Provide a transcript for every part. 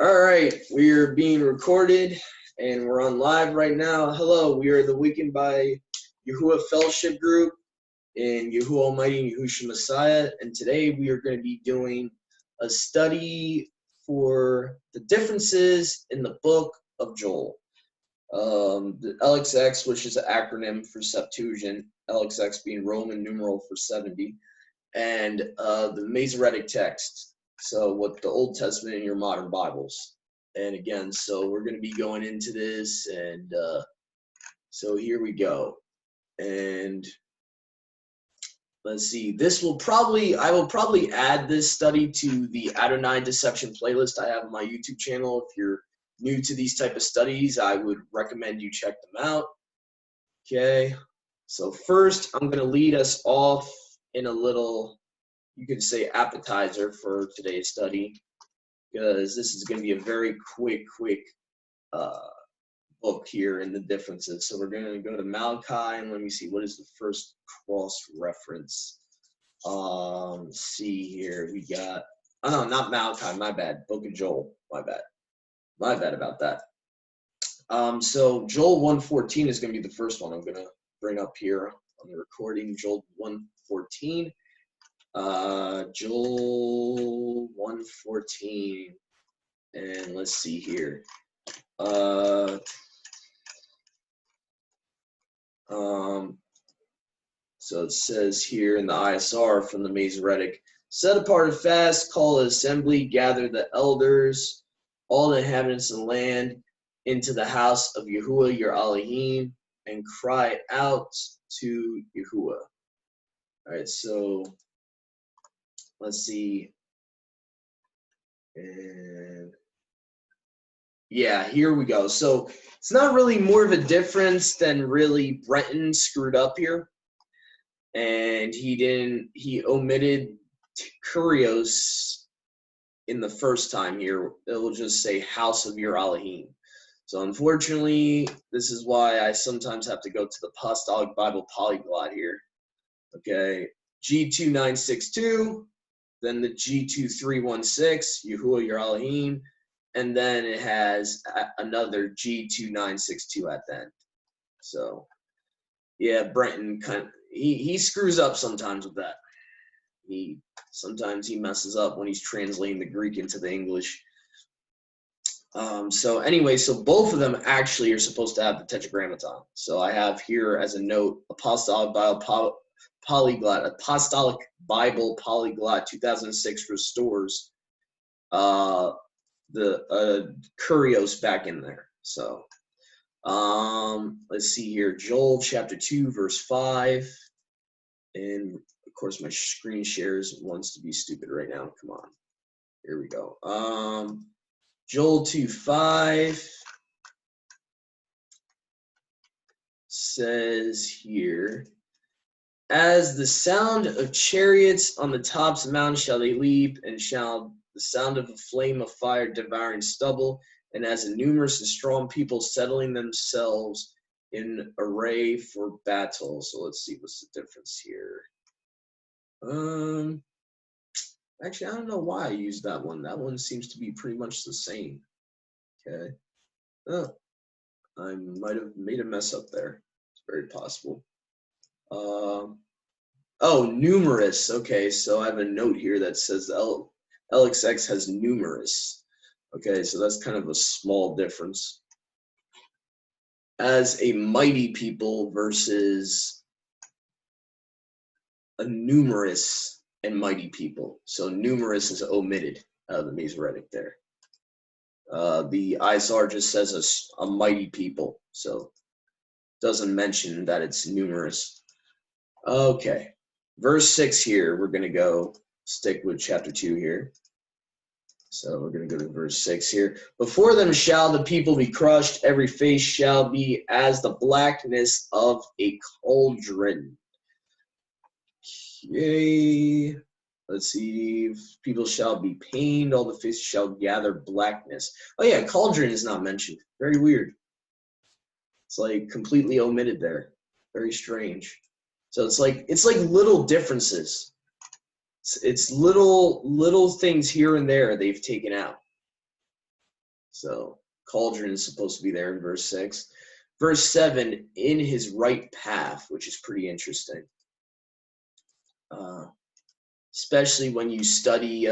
All right, we are being recorded and we're on live right now. Hello, we are the Weekend by Yahuwah Fellowship Group in Yahuwah Almighty and Yahushua Messiah, and today we are going to be doing a study for the differences in the book of Joel. The LXX, which is an acronym for Septuagint, LXX being Roman numeral for 70, and the Masoretic text, so what the Old Testament in your modern Bibles. And again, so we're going to be going into this, and so here we go. And let's see, I will probably add this study to the Adonai Deception playlist I have on my YouTube channel. If you're new to these type of studies, I would recommend you check them out. Okay, so first I'm going to lead us off in a little, you could say, appetizer for today's study, because this is going to be a very quick book here in the differences. So we're going to go to Malachi, and let me see, what is the first cross reference? See here, we got, oh no, not Malachi, my bad, book of Joel, my bad about that. So Joel 1:14 is going to be the first one I'm going to bring up here on the recording. Joel 1:14. Joel 1:14, and let's see here. So it says here in the ISR from the Masoretic, set apart a fast, call an assembly, gather the elders, all the inhabitants of the land, into the house of Yahuwah your Elohim, and cry out to Yahuwah. All right, so let's see. And yeah, here we go. So it's not really more of a difference than really Brenton screwed up here. And he omitted Kurios in the first time here. It will just say house of your Elohim. So unfortunately, this is why I sometimes have to go to the Apostolic Bible Polyglot here. Okay, G2962, then the G2316, Yahuwah your Elohim, and then it has another G2962 at the end. So yeah, Brenton he screws up sometimes with that. Sometimes he messes up when he's translating the Greek into the English. So anyway, so both of them actually are supposed to have the Tetragrammaton. So I have here as a note, Apostolic Bible Polyglot 2006 restores the Kurios back in there. So let's see here, Joel chapter 2 verse 5, and of course my screen shares wants to be stupid right now. Come on, here we go. Joel 2:5 says here, as the sound of chariots on the tops of mountains shall they leap, and shall the sound of a flame of fire devouring stubble, and as a numerous and strong people settling themselves in array for battle. So let's see, what's the difference here? Actually, I don't know why I used that one. That one seems to be pretty much the same. Okay. Oh, I might have made a mess up there. It's very possible. Oh, numerous. Okay, so I have a note here that says the LXX has numerous. Okay, so that's kind of a small difference. As a mighty people versus a numerous and mighty people. So numerous is omitted out of the Masoretic there. The ISR just says a mighty people, so doesn't mention that it's numerous. Okay, verse 6 here, we're going to go stick with chapter 2 here. So we're going to go to verse 6 here. Before them shall the people be crushed, every face shall be as the blackness of a cauldron. Okay, let's see. People shall be pained, all the faces shall gather blackness. Oh yeah, cauldron is not mentioned. Very weird. It's like completely omitted there. Very strange. So it's like little differences. It's little things here and there they've taken out. So cauldron is supposed to be there in verse 6. Verse 7, in his right path, which is pretty interesting. Especially when you study,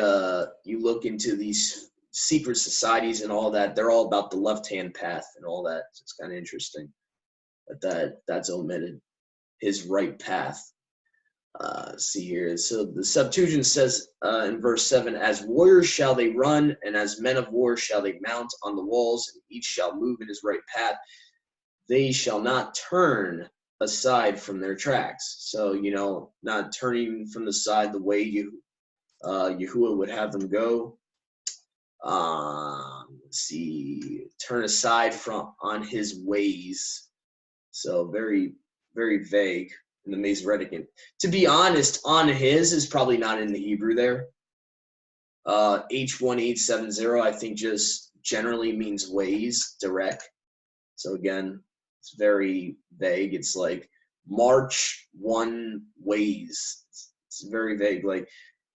you look into these secret societies and all that, they're all about the left-hand path and all that. So it's kind of interesting that's omitted. His right path. See here. So the Septuagint says in verse 7, as warriors shall they run, and as men of war shall they mount on the walls, and each shall move in his right path. They shall not turn aside from their tracks. So, not turning from the side the way Yahuwah would have them go. Let's see, turn aside on his ways. So very, very vague in the Masoretic. To be honest, on his is probably not in the Hebrew there. H1870, I think, just generally means ways, direct. So again, it's very vague. It's like march one ways. It's very vague. Like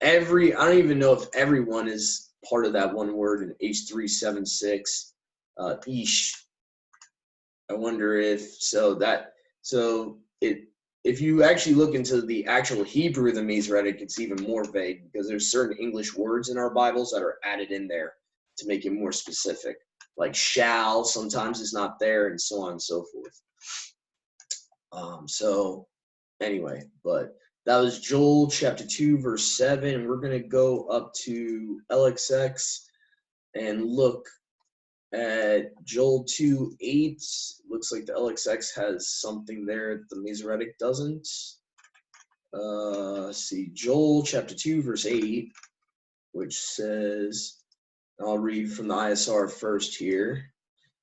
I don't even know if everyone is part of that one word in H376. Ish. I wonder if if you actually look into the actual Hebrew of the Masoretic, it's even more vague because there's certain English words in our Bibles that are added in there to make it more specific. Like shall sometimes is not there, and so on and so forth. So anyway, but that was Joel chapter 2, verse 7. We're going to go up to LXX and look at Joel 2:8. Looks like the LXX has something there that the Masoretic doesn't. See, Joel chapter 2, verse 8, which says, I'll read from the ISR first here.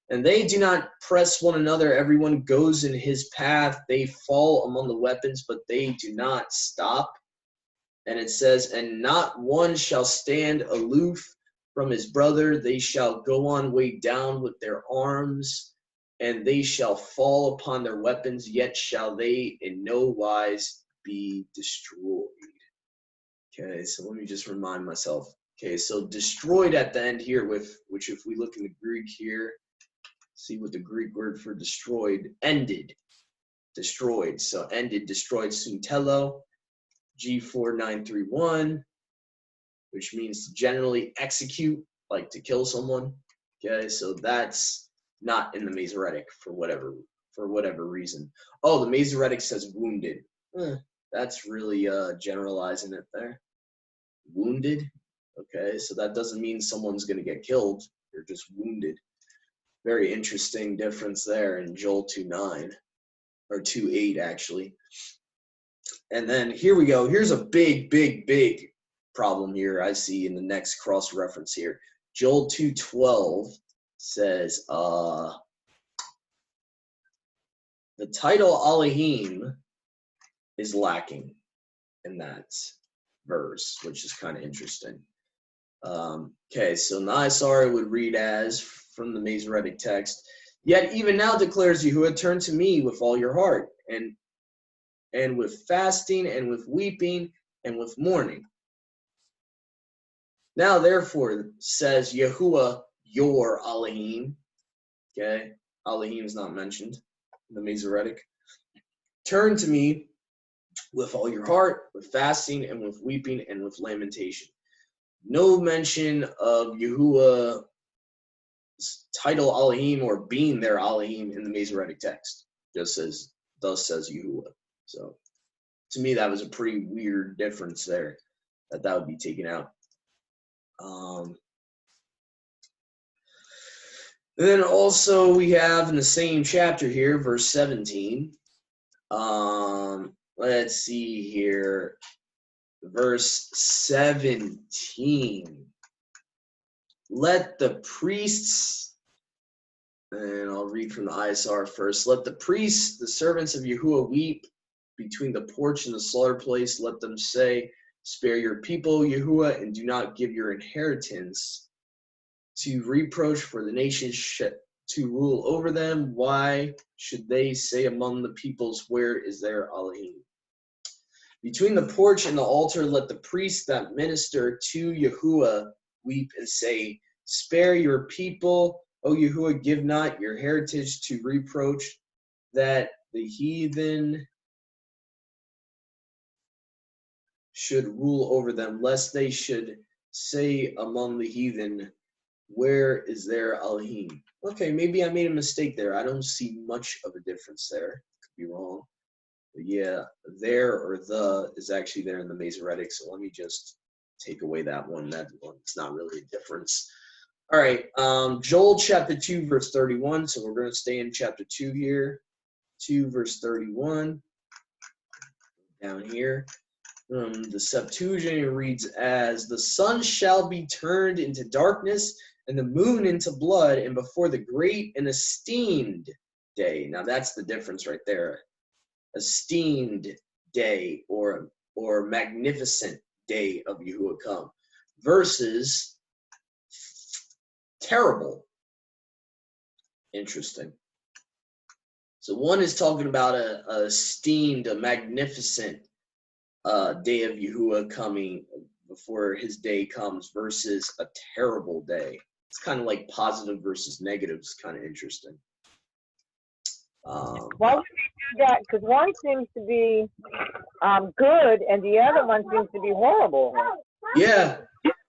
And they do not press one another. Everyone goes in his path. They fall among the weapons, but they do not stop. And it says, and not one shall stand aloof from his brother. They shall go on weighed down with their arms, and they shall fall upon their weapons, yet shall they in no wise be destroyed. Okay, so let me just remind myself. Okay, so destroyed at the end here, which if we look in the Greek here, see what the Greek word for destroyed, ended, destroyed. So ended, destroyed, suntelo, G4931, which means to generally execute, like to kill someone. Okay, so that's not in the Masoretic for whatever reason. Oh, the Masoretic says wounded. That's really generalizing it there. Wounded. Okay, so that doesn't mean someone's going to get killed. They're just wounded. Very interesting difference there in Joel 2:9, or 2:8 actually. And then here we go. Here's a big, big, big problem here I see in the next cross-reference here. Joel 2:12 says, the title Elohim is lacking in that verse, which is kind of interesting. Okay, so Naisar would read as, from the Masoretic text, yet even now declares Yahuwah, turn to me with all your heart, and with fasting, and with weeping, and with mourning. Now, therefore, says Yahuwah, your Elohim. Okay, Elohim is not mentioned in the Masoretic. Turn to me with all your heart, with fasting, and with weeping, and with lamentation. No mention of Yahuwah's title Elohim or being their Elohim in the Masoretic text. Just says, thus says Yahuwah. So, to me, that was a pretty weird difference there, that would be taken out. And then also we have in the same chapter here, verse 17. Let's see here. Verse 17. Let the priests, and I'll read from the ISR first. Let the priests, the servants of Yahuwah, weep between the porch and the slaughter place. Let them say, spare your people, Yahuwah, and do not give your inheritance to reproach, for the nations to rule over them. Why should they say among the peoples, where is their Elohim? Between the porch and the altar, let the priests that minister to Yahuwah weep and say, Spare your people, O Yahuwah, give not your heritage to reproach, that the heathen should rule over them, lest they should say among the heathen, where is their Elohim? Okay, maybe I made a mistake there. I don't see much of a difference there. Could be wrong. But yeah, there or the is actually there in the Masoretic, so let me just take away that one. That one, it's not really a difference. All right, Joel chapter 2, verse 31. So we're going to stay in chapter 2 here. 2, verse 31. Down here. The Septuagint reads as, the sun shall be turned into darkness and the moon into blood, and before the great and esteemed day. Now that's the difference right there. Esteemed day or magnificent day of Yahuwah come versus terrible. Interesting. So one is talking about a esteemed, a magnificent day of Yahuwah coming before his day comes versus a terrible day. It's kind of like positive versus negative. It's kind of interesting. Why would we do that? Because one seems to be good and the other one seems to be horrible. Yeah.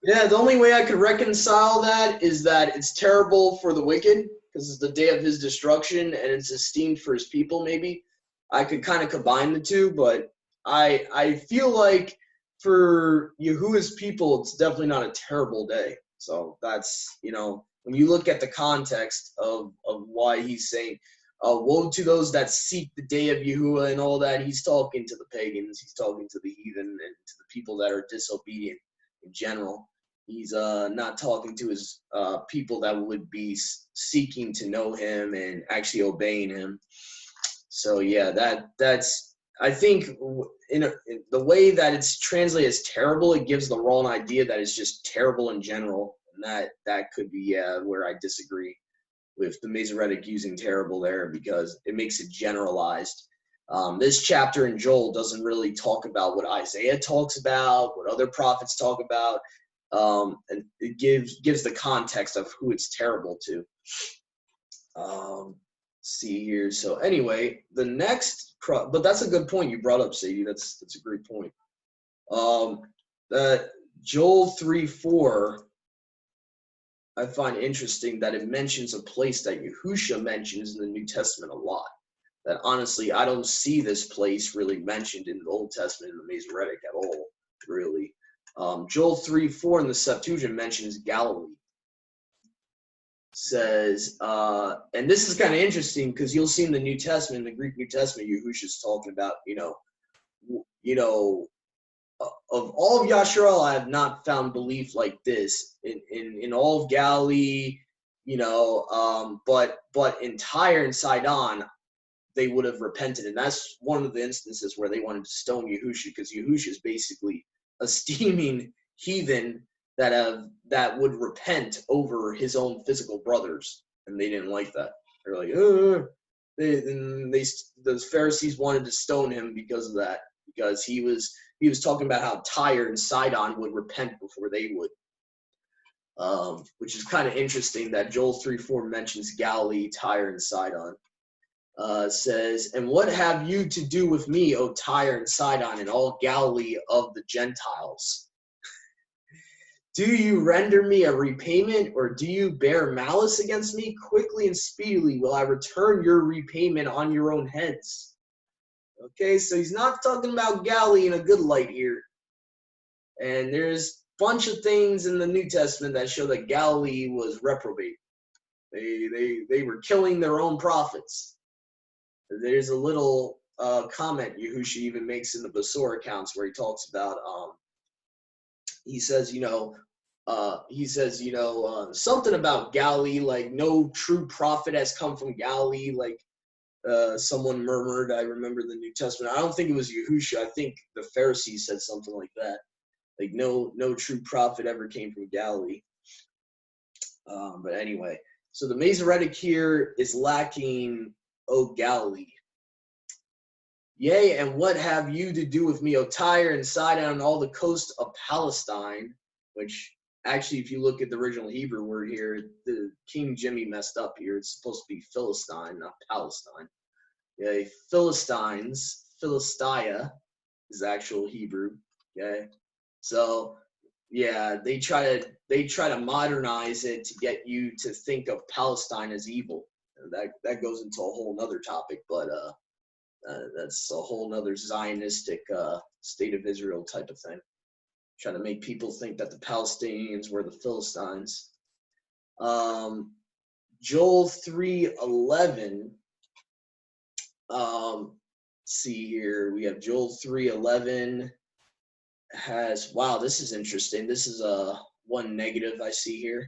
The only way I could reconcile that is that it's terrible for the wicked because it's the day of his destruction, and it's esteemed for his people. Maybe I could kind of combine the two, but I feel like for Yahuwah's people, it's definitely not a terrible day. So that's, when you look at the context of why he's saying, woe to those that seek the day of Yahuwah and all that, he's talking to the pagans, he's talking to the heathen, and to the people that are disobedient in general. He's not talking to his people that would be seeking to know him and actually obeying him. So yeah, that's I think in the way that it's translated as terrible, it gives the wrong idea that it's just terrible in general, and that could be where I disagree with the Masoretic using terrible there, because it makes it generalized. This chapter in Joel doesn't really talk about what Isaiah talks about, what other prophets talk about, and it gives the context of who it's terrible to. See here. So anyway, the next, but that's a good point you brought up, Sadie. That's a great point. That Joel 3:4, I find interesting that it mentions a place that Yahusha mentions in the New Testament a lot. That honestly, I don't see this place really mentioned in the Old Testament in the Masoretic at all, really. Joel 3:4 in the Septuagint mentions Galilee. Says, and this is kind of interesting because you'll see in the New Testament, in the Greek New Testament, Yahusha's talking about, of all of Yasharel, I have not found belief like this in all of Galilee, but in Tyre and Sidon, they would have repented, and that's one of the instances where they wanted to stone Yahusha, because Yahusha is basically esteeming heathen that would repent over his own physical brothers, and they didn't like that. They're like, those Pharisees wanted to stone him because of that, because he was talking about how Tyre and Sidon would repent before they would, which is kind of interesting that Joel 3:4 mentions Galilee, Tyre, and Sidon. Says, and what have you to do with me, O Tyre and Sidon, and all Galilee of the Gentiles? Do you render me a repayment, or do you bear malice against me? Quickly and speedily will I return your repayment on your own heads. Okay, so he's not talking about Galilee in a good light here. And there's a bunch of things in the New Testament that show that Galilee was reprobate. They were killing their own prophets. There's a little comment Yahusha even makes in the Basor accounts where he talks about, he says, something about Galilee, like no true prophet has come from Galilee, like someone murmured. I remember the New Testament. I don't think it was Yahusha. I think the Pharisees said something like that. Like no true prophet ever came from Galilee. But anyway, so the Masoretic here is lacking, O Galilee. Yea, and what have you to do with me, O Tyre and Sidon, and all the coast of Palestine, which actually, if you look at the original Hebrew word here, the King Jimmy messed up here. It's supposed to be Philistine, not Palestine. Okay, Philistines, Philistia is the actual Hebrew. Okay, so yeah, they try to modernize it to get you to think of Palestine as evil. That goes into a whole nother topic, but that's a whole nother Zionistic state of Israel type of thing. Trying to make people think that the Palestinians were the Philistines. Joel 3:11. See here, we have Joel 3:11 has, wow, this is interesting. This is one negative I see here.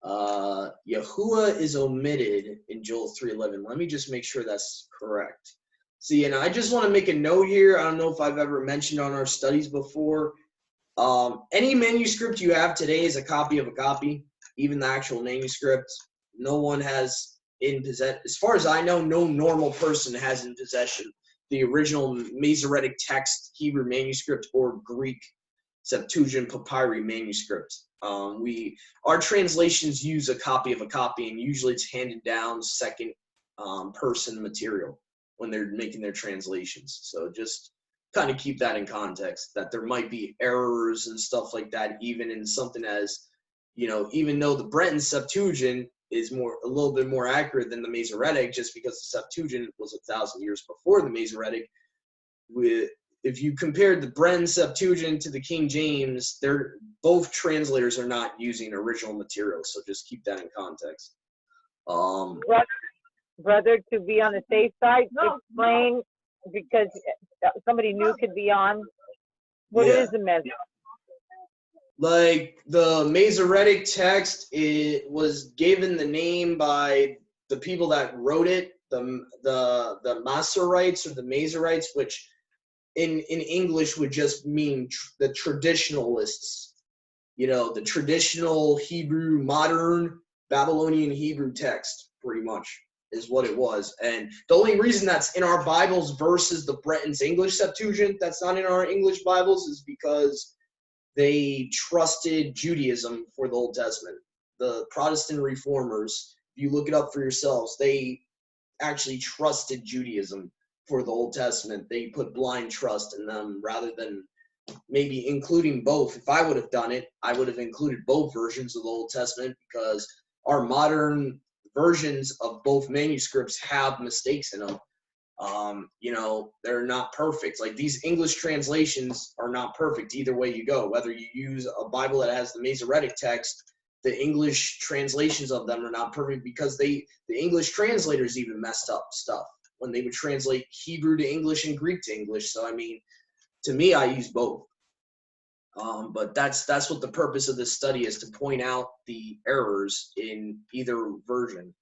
Yahuwah is omitted in Joel 3:11. Let me just make sure that's correct. See, and I just want to make a note here. I don't know if I've ever mentioned on our studies before. Any manuscript you have today is a copy of a copy, even the actual manuscript. No one has in possession, as far as I know, no normal person has in possession the original Masoretic text, Hebrew manuscript, or Greek Septuagint papyri manuscript. Our translations use a copy of a copy, and usually it's handed down second person material when they're making their translations. So just kind of keep that in context, that there might be errors and stuff like that, even in something as, even though the Breton Septuagint is a little bit more accurate than the Masoretic, just because the Septuagint was 1,000 years before the Masoretic. If you compared the Breton Septuagint to the King James, both translators are not using original material, so just keep that in context. Brother, to be on the safe side, explain, because somebody new could be on. What is the Masoretic? Like the Masoretic text, it was given the name by the people that wrote it, the Masoretes or the Masoretes, which in English would just mean the traditionalists, the traditional Hebrew, modern Babylonian Hebrew text, pretty much is what it was. And the only reason that's in our Bibles versus the Breton's English Septuagint that's not in our English Bibles is because they trusted Judaism for the Old Testament. The Protestant reformers, if you look it up for yourselves, they actually trusted Judaism for the Old Testament. They put blind trust in them rather than maybe including both. If I would have done it, I would have included both versions of the Old Testament, because our modern versions of both manuscripts have mistakes in them. They're not perfect. Like, these English translations are not perfect either way you go. Whether you use a Bible that has the Masoretic text, the English translations of them are not perfect because the English translators even messed up stuff when they would translate Hebrew to English and Greek to English. So, I mean, to me, I use both. But that's what the purpose of this study is, to point out the errors in either version.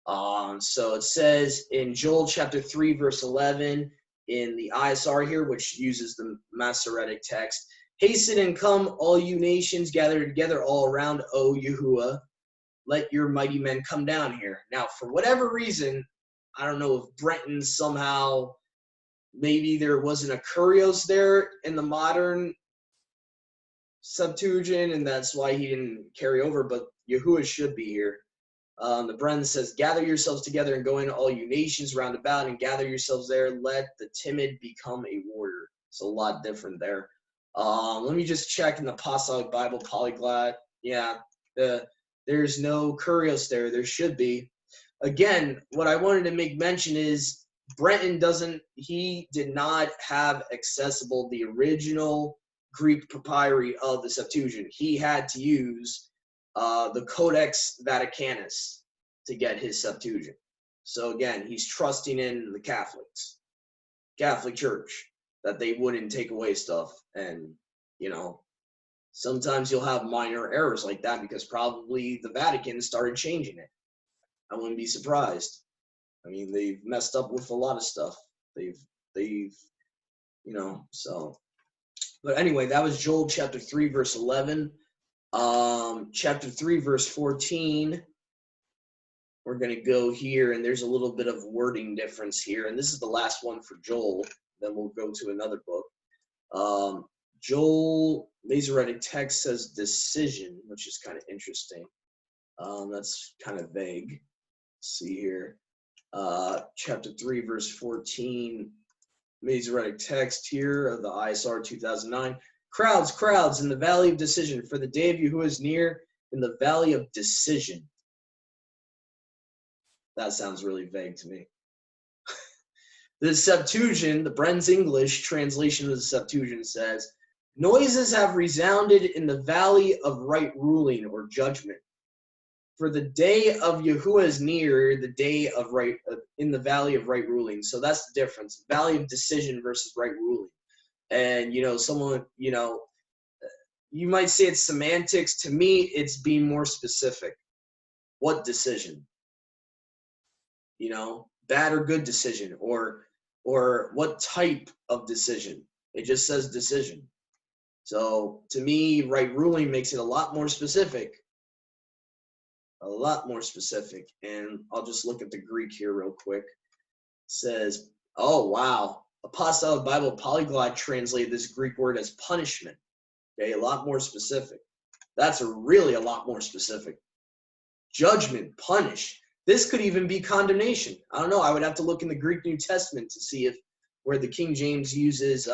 So it says in Joel chapter 3, verse 11, in the ISR here, which uses the Masoretic text, "Hasten and come, all you nations, gather together all around, O Yahuwah. Let your mighty men come down here." Now, for whatever reason, I don't know if Breton somehow, maybe there wasn't a kurios there in the modern Septuagint, and that's why he didn't carry over, but Yahuwah should be here. The Brennan says, "Gather yourselves together and go in, all you nations round about, and gather yourselves there. Let the timid become a warrior." It's a lot different there. Let me just check in the Apostolic Bible Polyglot. Yeah, there's no kurios there. There should be. Again, what I wanted to make mention is Brenton did not have accessible the original Greek papyri of the Septuagint. He had to use the Codex Vaticanus to get his Septuagint. So again, he's trusting in the Catholic Church, that they wouldn't take away stuff. And, sometimes you'll have minor errors like that because probably the Vatican started changing it. I wouldn't be surprised. I mean, they've messed up with a lot of stuff. So. But anyway, that was Joel chapter 3, verse 11. Chapter 3, verse 14. We're going to go here, and there's a little bit of wording difference here. And this is the last one for Joel. Then we'll go to another book. Joel Masoretic text says decision, which is kind of interesting. That's kind of vague. Let's see here. Chapter 3, verse 14. Masoretic text here of the ISR 2009. Crowds, crowds in the valley of decision, for the day of Yahuwah is near in the valley of decision. That sounds really vague to me. The Septuagint, the Bren's English translation of the Septuagint says, noises have resounded in the valley of right ruling or judgment. For the day of Yahuwah is near, the day of right, in the valley of right ruling. So that's the difference. Valley of decision versus right ruling. And, someone, you might say it's semantics. To me, it's being more specific. What decision? Bad or good decision, or what type of decision. It just says decision. So to me, right ruling makes it a lot more specific. And I'll just look at the Greek here real quick. It says, oh wow, Apostolic Bible Polyglot translated this Greek word as punishment. Okay, a lot more specific. That's really a lot more specific. Judgment, punish. This could even be condemnation. I don't know. I would have to look in the Greek New Testament to see where the King James uses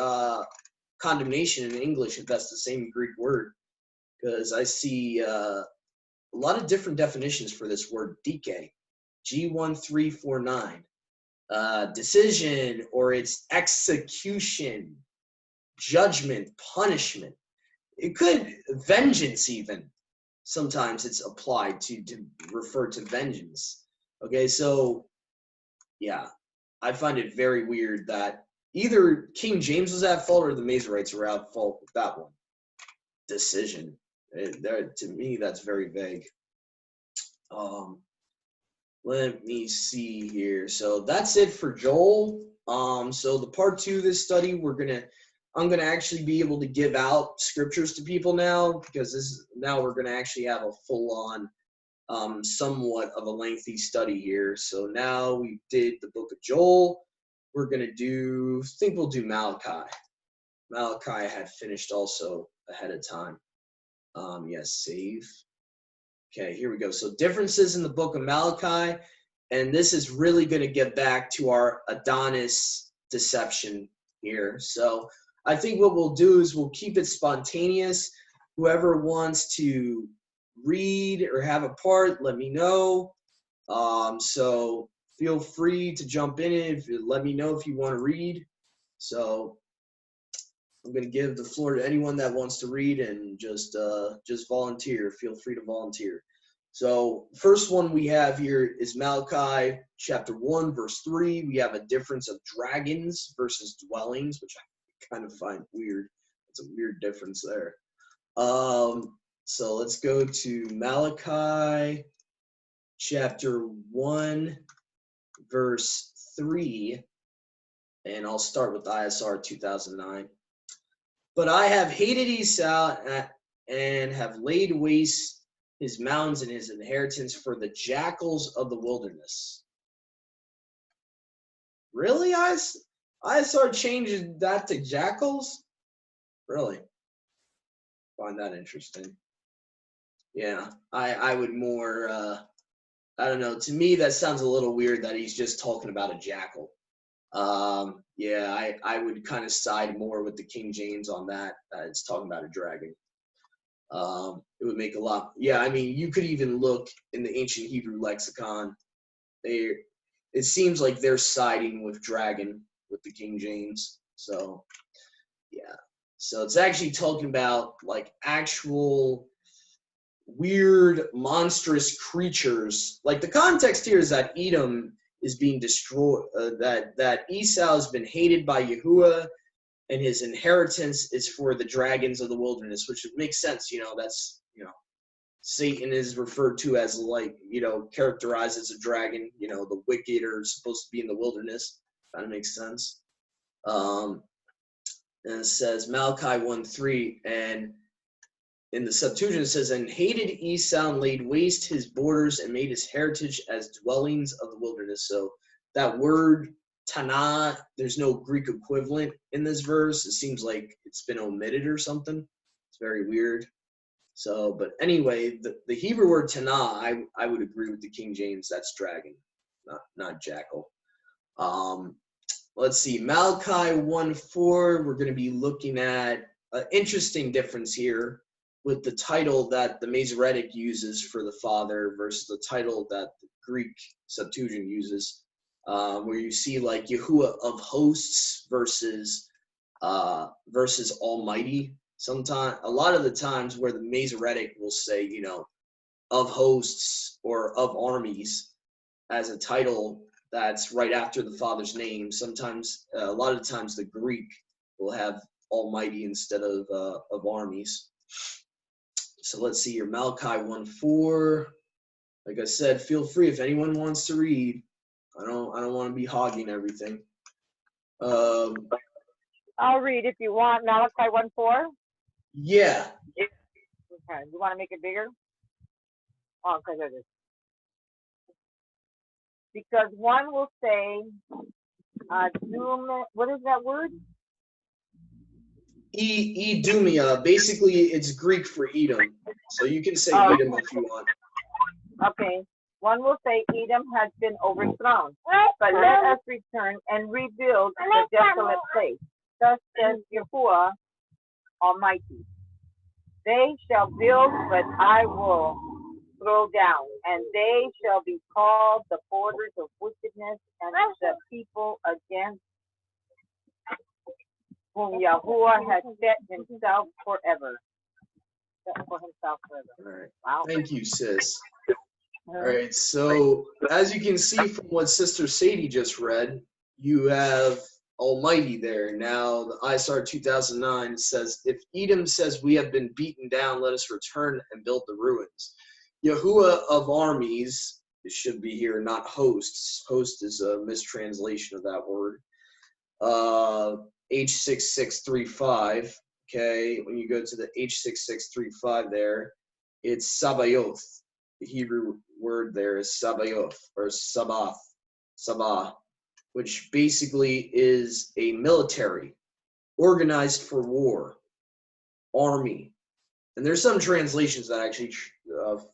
condemnation in English, if that's the same Greek word. Because I see a lot of different definitions for this word, dike, G1349. Decision, or its execution, judgment, punishment. It could, vengeance even. Sometimes it's applied to refer to vengeance. Okay, so yeah, I find it very weird that either King James was at fault or the Masoretes were at fault with that one. Decision. To me, that's very vague. Let me see here. So that's it for Joel. So the part 2 of this study, I'm gonna actually be able to give out scriptures to people now, because now we're gonna actually have a full-on, somewhat of a lengthy study here. So now we did the book of Joel. We're gonna think we'll do Malachi. Malachi had finished also ahead of time. Yes, save. Okay, here we go. So differences in the book of Malachi, and this is really going to get back to our Adonis deception here. So I think what we'll do is we'll keep it spontaneous. Whoever wants to read or have a part, let me know. So feel free to jump in. Let me know if you want to read. So I'm going to give the floor to anyone that wants to read, and just volunteer. Feel free to volunteer. So first one we have here is Malachi chapter 1, verse 3. We have a difference of dragons versus dwellings, which I kind of find weird. It's a weird difference there. So let's go to Malachi chapter 1, verse 3. And I'll start with ISR 2009. But I have hated Esau and have laid waste his mountains and his inheritance for the jackals of the wilderness. Really? ISR changed that to jackals? Really? Find that interesting. Yeah, I would more, I don't know. To me, that sounds a little weird that he's just talking about a jackal. Yeah, I would kind of side more with the King James on that. It's talking about a dragon. It would make a lot. Yeah, I mean, you could even look in the ancient Hebrew lexicon. It seems like they're siding with dragon with the King James. So, yeah. So it's actually talking about like actual weird, monstrous creatures. Like the context here is that Edom is being destroyed, that Esau has been hated by Yahuwah, and his inheritance is for the dragons of the wilderness, which makes sense. That's, Satan is referred to as characterized as a dragon. The wicked are supposed to be in the wilderness. Kind of makes sense. And it says Malachi 1:3, and in the Septuagint it says, and hated Esau and laid waste his borders and made his heritage as dwellings of the wilderness. So that word Tana, there's no Greek equivalent in this verse. It seems like it's been omitted or something. It's very weird. So, but anyway, the Hebrew word Tana, I would agree with the King James. That's dragon, not jackal. Let's see, Malachi 1:4. We're going to be looking at an interesting difference here with the title that the Masoretic uses for the Father versus the title that the Greek Septuagint uses, where you see like Yahuwah of hosts versus Almighty. Sometimes, a lot of the times where the Masoretic will say, you know, of hosts or of armies as a title that's right after the Father's name. Sometimes, a lot of times the Greek will have Almighty instead of armies. So let's see here, Malachi 1:4. Like I said, feel free if anyone wants to read. I don't want to be hogging everything. I'll read if you want. Malachi 1:4. Yeah. Okay. You want to make it bigger? Oh, okay, there it is. Because one will say, what is that word? Edumia. Basically, it's Greek for Edom. So you can say Edom if you want. Okay. One will say Edom has been overthrown, but let us return and rebuild the desolate place. Thus says Yahuwah Almighty. They shall build, but I will throw down, and they shall be called the borders of wickedness and the people against whom Yahuwah has set himself forever. Set for himself forever. All right. Wow. Thank you, sis. All right. So as you can see from what Sister Sadie just read, you have Almighty there. Now, the ISAR 2009 says, if Edom says we have been beaten down, let us return and build the ruins. Yahuwah of armies, it should be here, not hosts. Host is a mistranslation of that word. H6635. Okay, when you go to the H6635 there, it's Sabaoth. The Hebrew word there is Sabaoth or Sabah, which basically is a military organized for war, army. And there's some translations that actually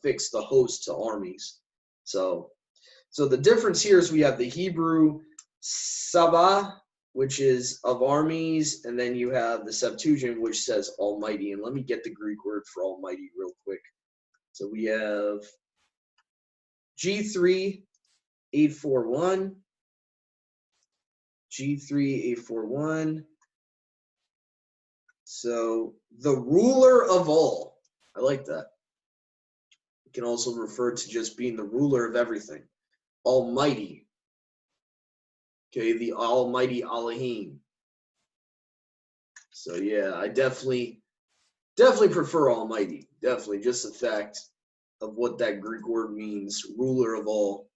fix the host to armies. So the difference here is we have the Hebrew Sabah, which is of armies, and then you have the Septuagint, which says Almighty. And let me get the Greek word for Almighty real quick. So we have G3841. G3841. So the ruler of all. I like that. It can also refer to just being the ruler of everything. Almighty. Okay, the Almighty Elohim. So yeah, I definitely prefer Almighty. Definitely, just the fact of what that Greek word means, ruler of all.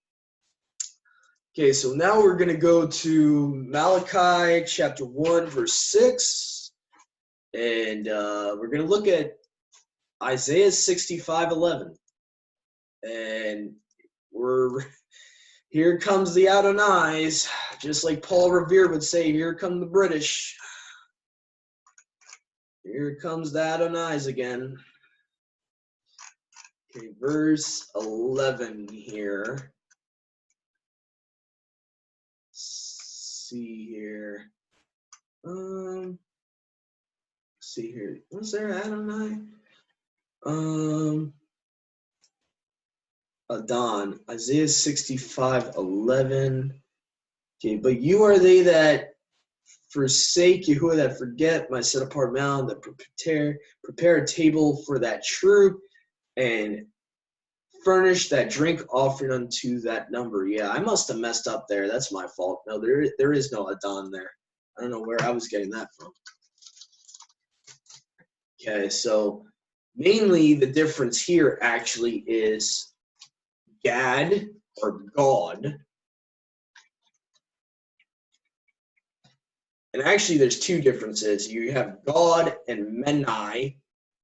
Okay, so now we're going to go to Malachi chapter 1, verse 6. And we're going to look at Isaiah 65:11. And here comes the Adonais, just like Paul Revere would say, here come the British. Here comes the Adonais again. Okay, verse 11 here. Let's see here. See here. Was there Adonai? Adon. Isaiah 65:11. Okay, but you are they that forsake Yahuwah, that forget my set apart mound, that prepare a table for that troop, and furnish that drink offering unto that number. Yeah, I must have messed up there. That's my fault. No, there is no Adon there. I don't know where I was getting that from. Okay, so mainly the difference here actually is Gad or God. And actually there's two differences. You have God and Menai,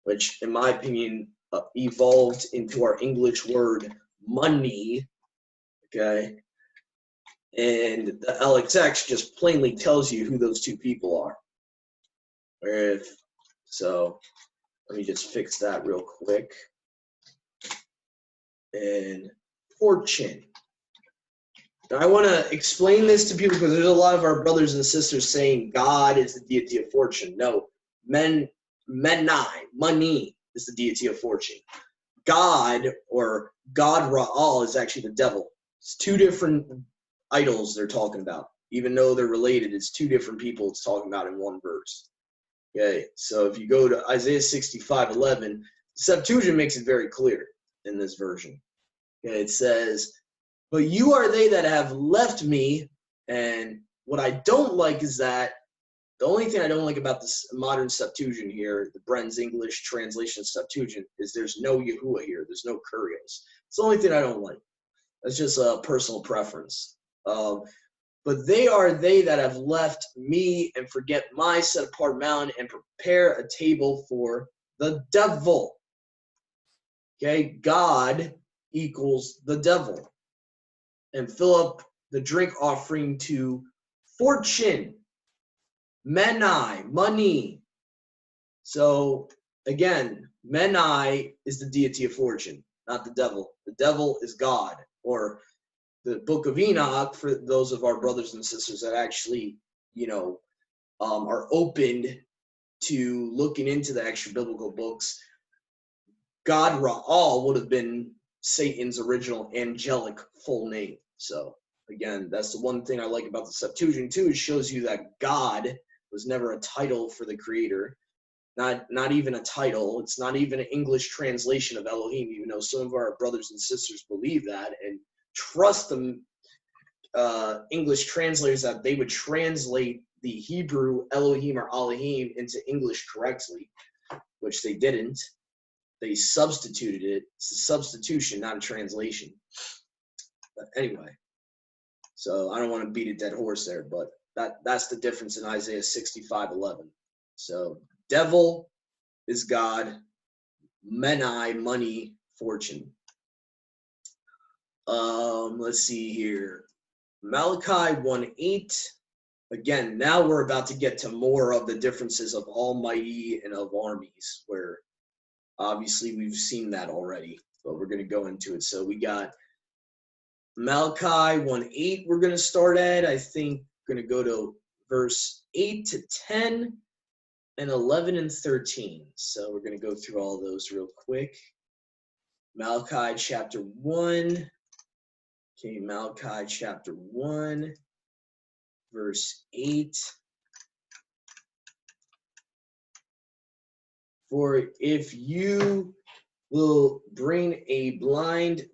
which in my opinion evolved into our English word money. Okay. And the LXX just plainly tells you who those two people are. So let me just fix that real quick. And fortune. Now, I want to explain this to people because there's a lot of our brothers and sisters saying God is the deity of fortune. No, money is the deity of fortune. God, or God Ra'al, is actually the devil. It's two different idols they're talking about. Even though they're related, it's two different people it's talking about in one verse. Okay, so if you go to Isaiah 65:11, Septuagint makes it very clear in this version. Okay, it says, "But you are they that have left me," and what I don't like is that the only thing I don't like about this modern Septuagint here, the Bren's English translation Septuagint, is there's no Yahuwah here. There's no Kurios. It's the only thing I don't like. That's just a personal preference. But they are they that have left me and forget my set apart mountain and prepare a table for the devil. Okay, God equals the devil. And fill up the drink offering to fortune. Menai, money. So again, Menai is the deity of fortune, not the devil. The devil is God, or the book of Enoch, for those of our brothers and sisters that actually, are opened to looking into the extra biblical books. God Ra'al would have been Satan's original angelic full name. So again, that's the one thing I like about the Septuagint too. It shows you that God was never a title for the creator. Not even a title. It's not even an English translation of Elohim, even though some of our brothers and sisters believe that and trust the English translators that they would translate the Hebrew Elohim or Elohim into English correctly, which they didn't. They substituted it. It's a substitution, not a translation. But anyway, so I don't want to beat a dead horse there, but that's the difference in Isaiah 65:11. So devil is God, Menai, money, fortune. Let's see here. Malachi 1:8. Again, now we're about to get to more of the differences of Almighty and of armies, where obviously we've seen that already, but we're going to go into it. So we got Malachi 1:8 we're going to start at. I think we're going to go to verse 8 to 10 and 11 and 13. So we're going to go through all those real quick. Malachi chapter 1. Okay, Malachi chapter 1, verse 8. For if you will bring a blind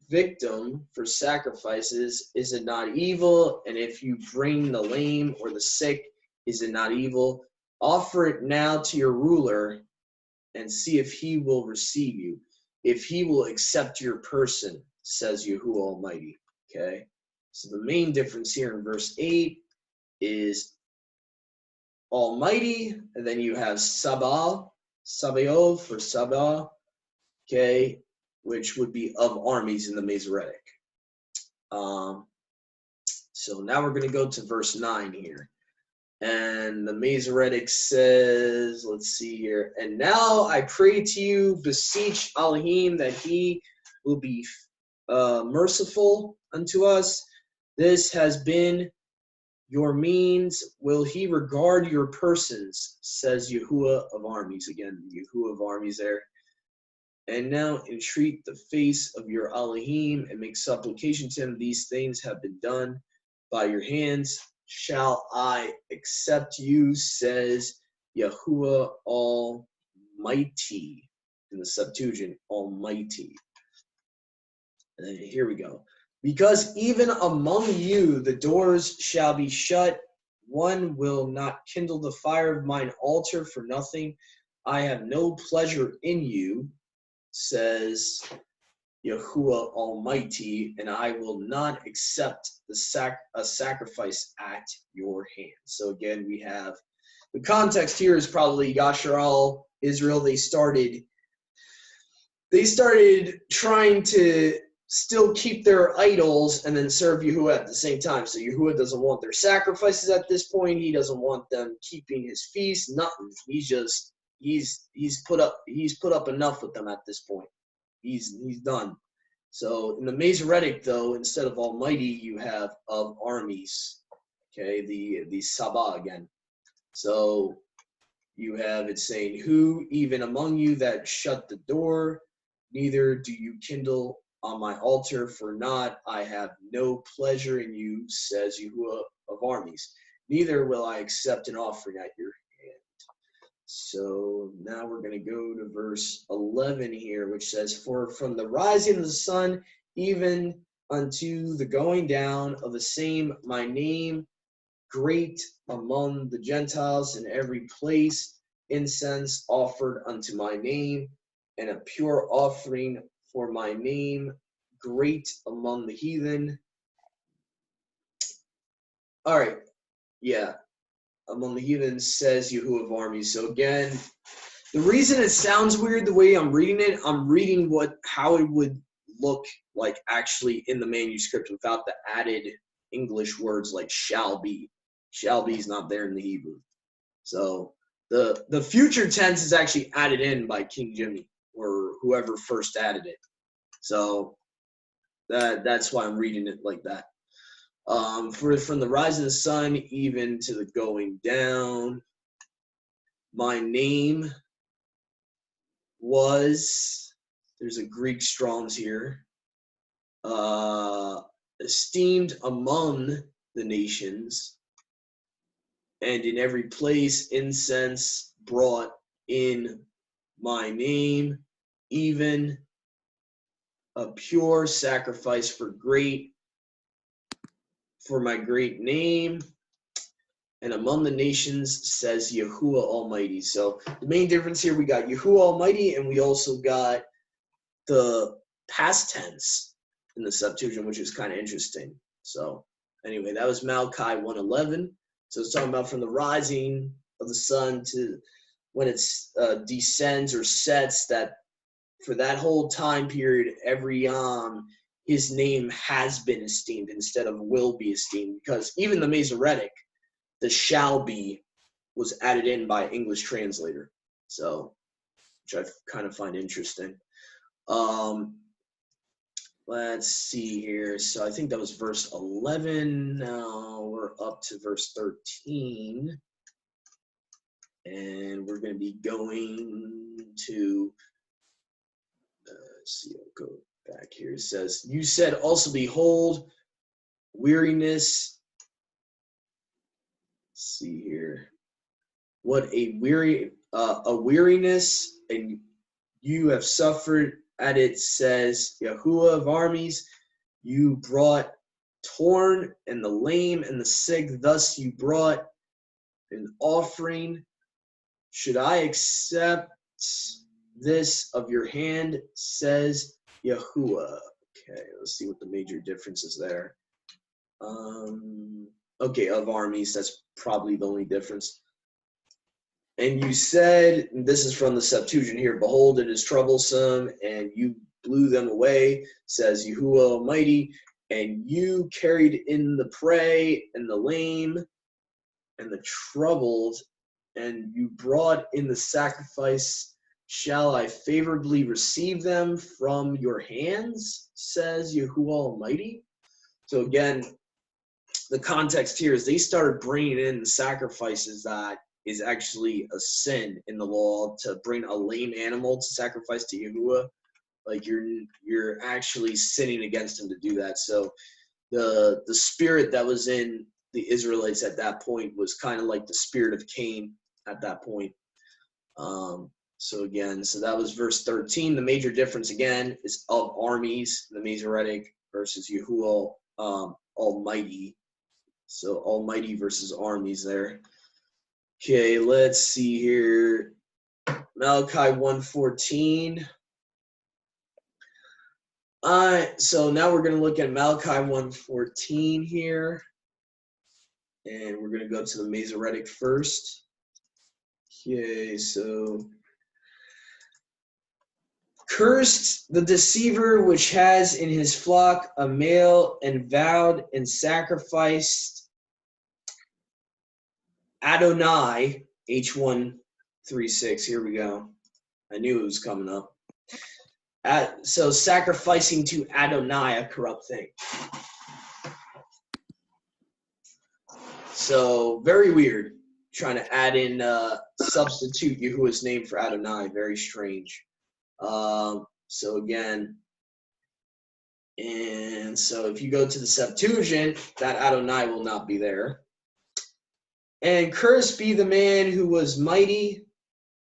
victim for sacrifices, is it not evil? And if you bring the lame or the sick, is it not evil? Offer it now to your ruler and see if he will receive you, if he will accept your person, says Yahuwah Almighty. Okay, so the main difference here in verse 8 is Almighty, and then you have Sabaoth for Sabah, okay, which would be of armies in the Masoretic. So now we're going to go to verse 9 here. And the Masoretic says, let's see here. And now I pray to you, beseech Elohim, that he will be merciful unto us. This has been your means. Will he regard your persons, says Yahuwah of armies. Again, Yahuwah of armies there. And now entreat the face of your Elohim and make supplication to him. These things have been done by your hands. Shall I accept you, says Yahuwah Almighty. In the Septuagint, Almighty. And then here we go. Because even among you the doors shall be shut, one will not kindle the fire of mine altar for nothing. I have no pleasure in you, says Yahuwah Almighty, and I will not accept a sacrifice at your hand. So again, we have the context here is probably Yasharal, Israel. They started trying to still keep their idols and then serve Yahuwah at the same time. So Yahuwah doesn't want their sacrifices at this point. He doesn't want them keeping his feast. Nothing. He's put up enough with them at this point. He's done. So in the Masoretic, though, instead of Almighty, you have of armies. Okay, the Sabah again. So you have it saying, "Who even among you that shut the door, neither do you kindle on my altar, for not I have no pleasure in you, says Yahuwah of armies. Neither will I accept an offering at your hand." So now we're going to go to verse 11 here, which says, "For from the rising of the sun even unto the going down of the same, my name great among the Gentiles, in every place incense offered unto my name, and a pure offering for my name great among the heathen." All right, yeah, among the heathen, says Yahuwah of armies. So again, the reason it sounds weird the way I'm reading it, I'm reading how it would look like actually in the manuscript without the added English words like shall be. Shall be is not there in the Hebrew. So the future tense is actually added in by King Jimmy or whoever first added it. So that's why I'm reading it like that. From the rise of the sun even to the going down, my name was, there's a Greek Strong's here, esteemed among the nations, and in every place incense brought in my name, even a pure sacrifice for my great name, and among the nations, says Yahuwah Almighty. So the main difference here, we got Yahuwah Almighty, and we also got the past tense in the Septuagint, which is kind of interesting. So anyway, that was Malachi 1:11. So it's talking about from the rising of the sun to when it descends or sets, that for that whole time period, every his name has been esteemed instead of will be esteemed, because even the Masoretic, the shall be was added in by English translator. So, which I kind of find interesting. Let's see here. So I think that was verse 11. Now we're up to verse 13. And we're going to be going to, let's see, I'll go back here. It says, "You said also, behold, weariness." Let's see here. What a weariness, and you have suffered at it, says Yahuwah of armies. You brought torn and the lame and the sick, thus you brought an offering. Should I accept this of your hand, says Yahuwah? Okay, let's see what the major difference is there. Okay, of armies, that's probably the only difference. "And you said," and this is from the Septuagint here, "Behold, it is troublesome, and you blew them away, says Yahuwah Almighty, and you carried in the prey and the lame and the troubled, and you brought in the sacrifice. Shall I favorably receive them from your hands, says Yahuwah Almighty?" So again, the context here is they started bringing in the sacrifices that is actually a sin in the law, to bring a lame animal to sacrifice to Yahuwah. Like you're actually sinning against him to do that. So the spirit that was in the Israelites at that point was kind of like the spirit of Cain at that point. So that was verse 13. The major difference again is of armies, the Masoretic versus Yahuwah Almighty. So Almighty versus armies there. Okay, let's see here. Malachi 1:14. So now we're going to look at Malachi 1:14 here. And we're going to go to the Masoretic first. Okay, so Cursed the deceiver which has in his flock a male, and vowed and sacrificed Adonai, H136, here we go. I knew it was coming up. So sacrificing to Adonai, a corrupt thing. So very weird, trying to add in substitute Yahuwah's name for Adonai, very strange. So again, and so if you go to the Septuagint, that Adonai will not be there. And cursed be the man who was mighty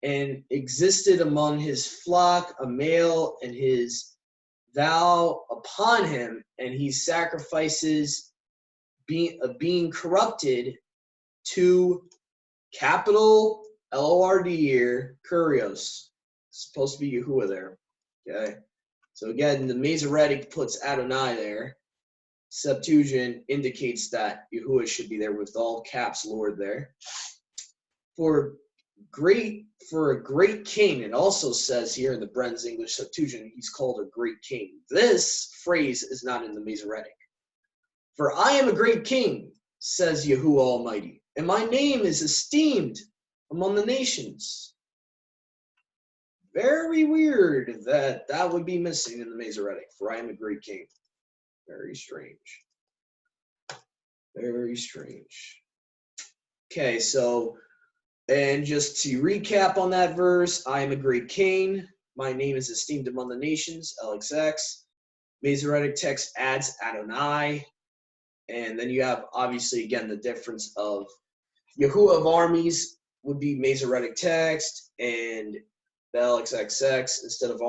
and existed among his flock, a male, and his vow upon him, and he sacrifices being corrupted to capital Lord here, Kurios. It's supposed to be Yahuwah there. Okay. So again, the Masoretic puts Adonai there. Septuagint indicates that Yahuwah should be there with all caps Lord there. For a great king, it also says here in the Bren's English Septuagint, he's called a great king. This phrase is not in the Masoretic. For I am a great king, says Yahuwah Almighty, and my name is esteemed among the nations. Very weird that that would be missing in the Masoretic. For I am a great king. Very strange. Very strange. Okay, so, and just to recap on that verse, I am a great king. My name is esteemed among the nations, LXX. Masoretic text adds Adonai. And then you have, obviously, again, the difference of Yahuwah of armies would be Masoretic text, and the LXXX, instead of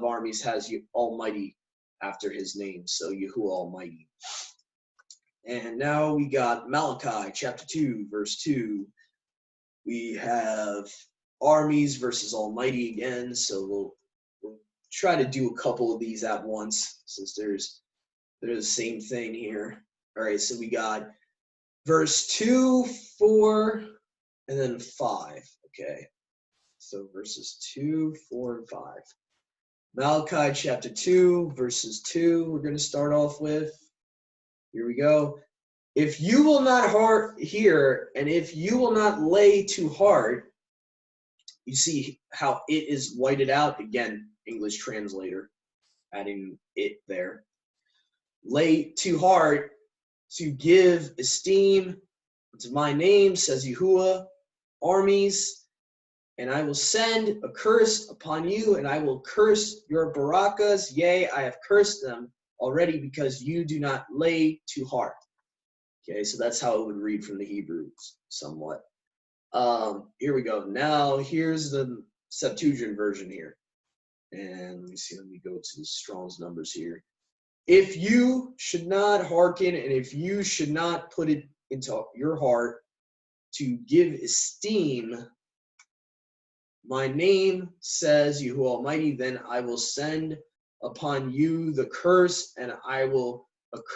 armies, has Almighty after his name, so Yahuwah Almighty. And now we got Malachi chapter 2, verse 2. We have armies versus Almighty again, so we'll try to do a couple of these at once, since there's the same thing here. All right, so we got verse 2, 4, and then 5. Okay, so verses 2, 4, and 5. Malachi chapter 2, verses 2, we're going to start off with. Here we go. If you will not hear, and if you will not lay to heart, you see how it is whited out. Again, English translator, adding it there. Lay to heart, to give esteem to my name, says Yahuwah, armies, and I will send a curse upon you, and I will curse your barakas. Yea, I have cursed them already because you do not lay to heart. Okay, so that's how it would read from the Hebrews somewhat. Here we go. Now, here's the Septuagint version here. And let me see, let me go to the Strong's numbers here. If you should not hearken, and if you should not put it into your heart to give esteem my name, says Yahuwah Almighty, then I will send upon you the curse, and I will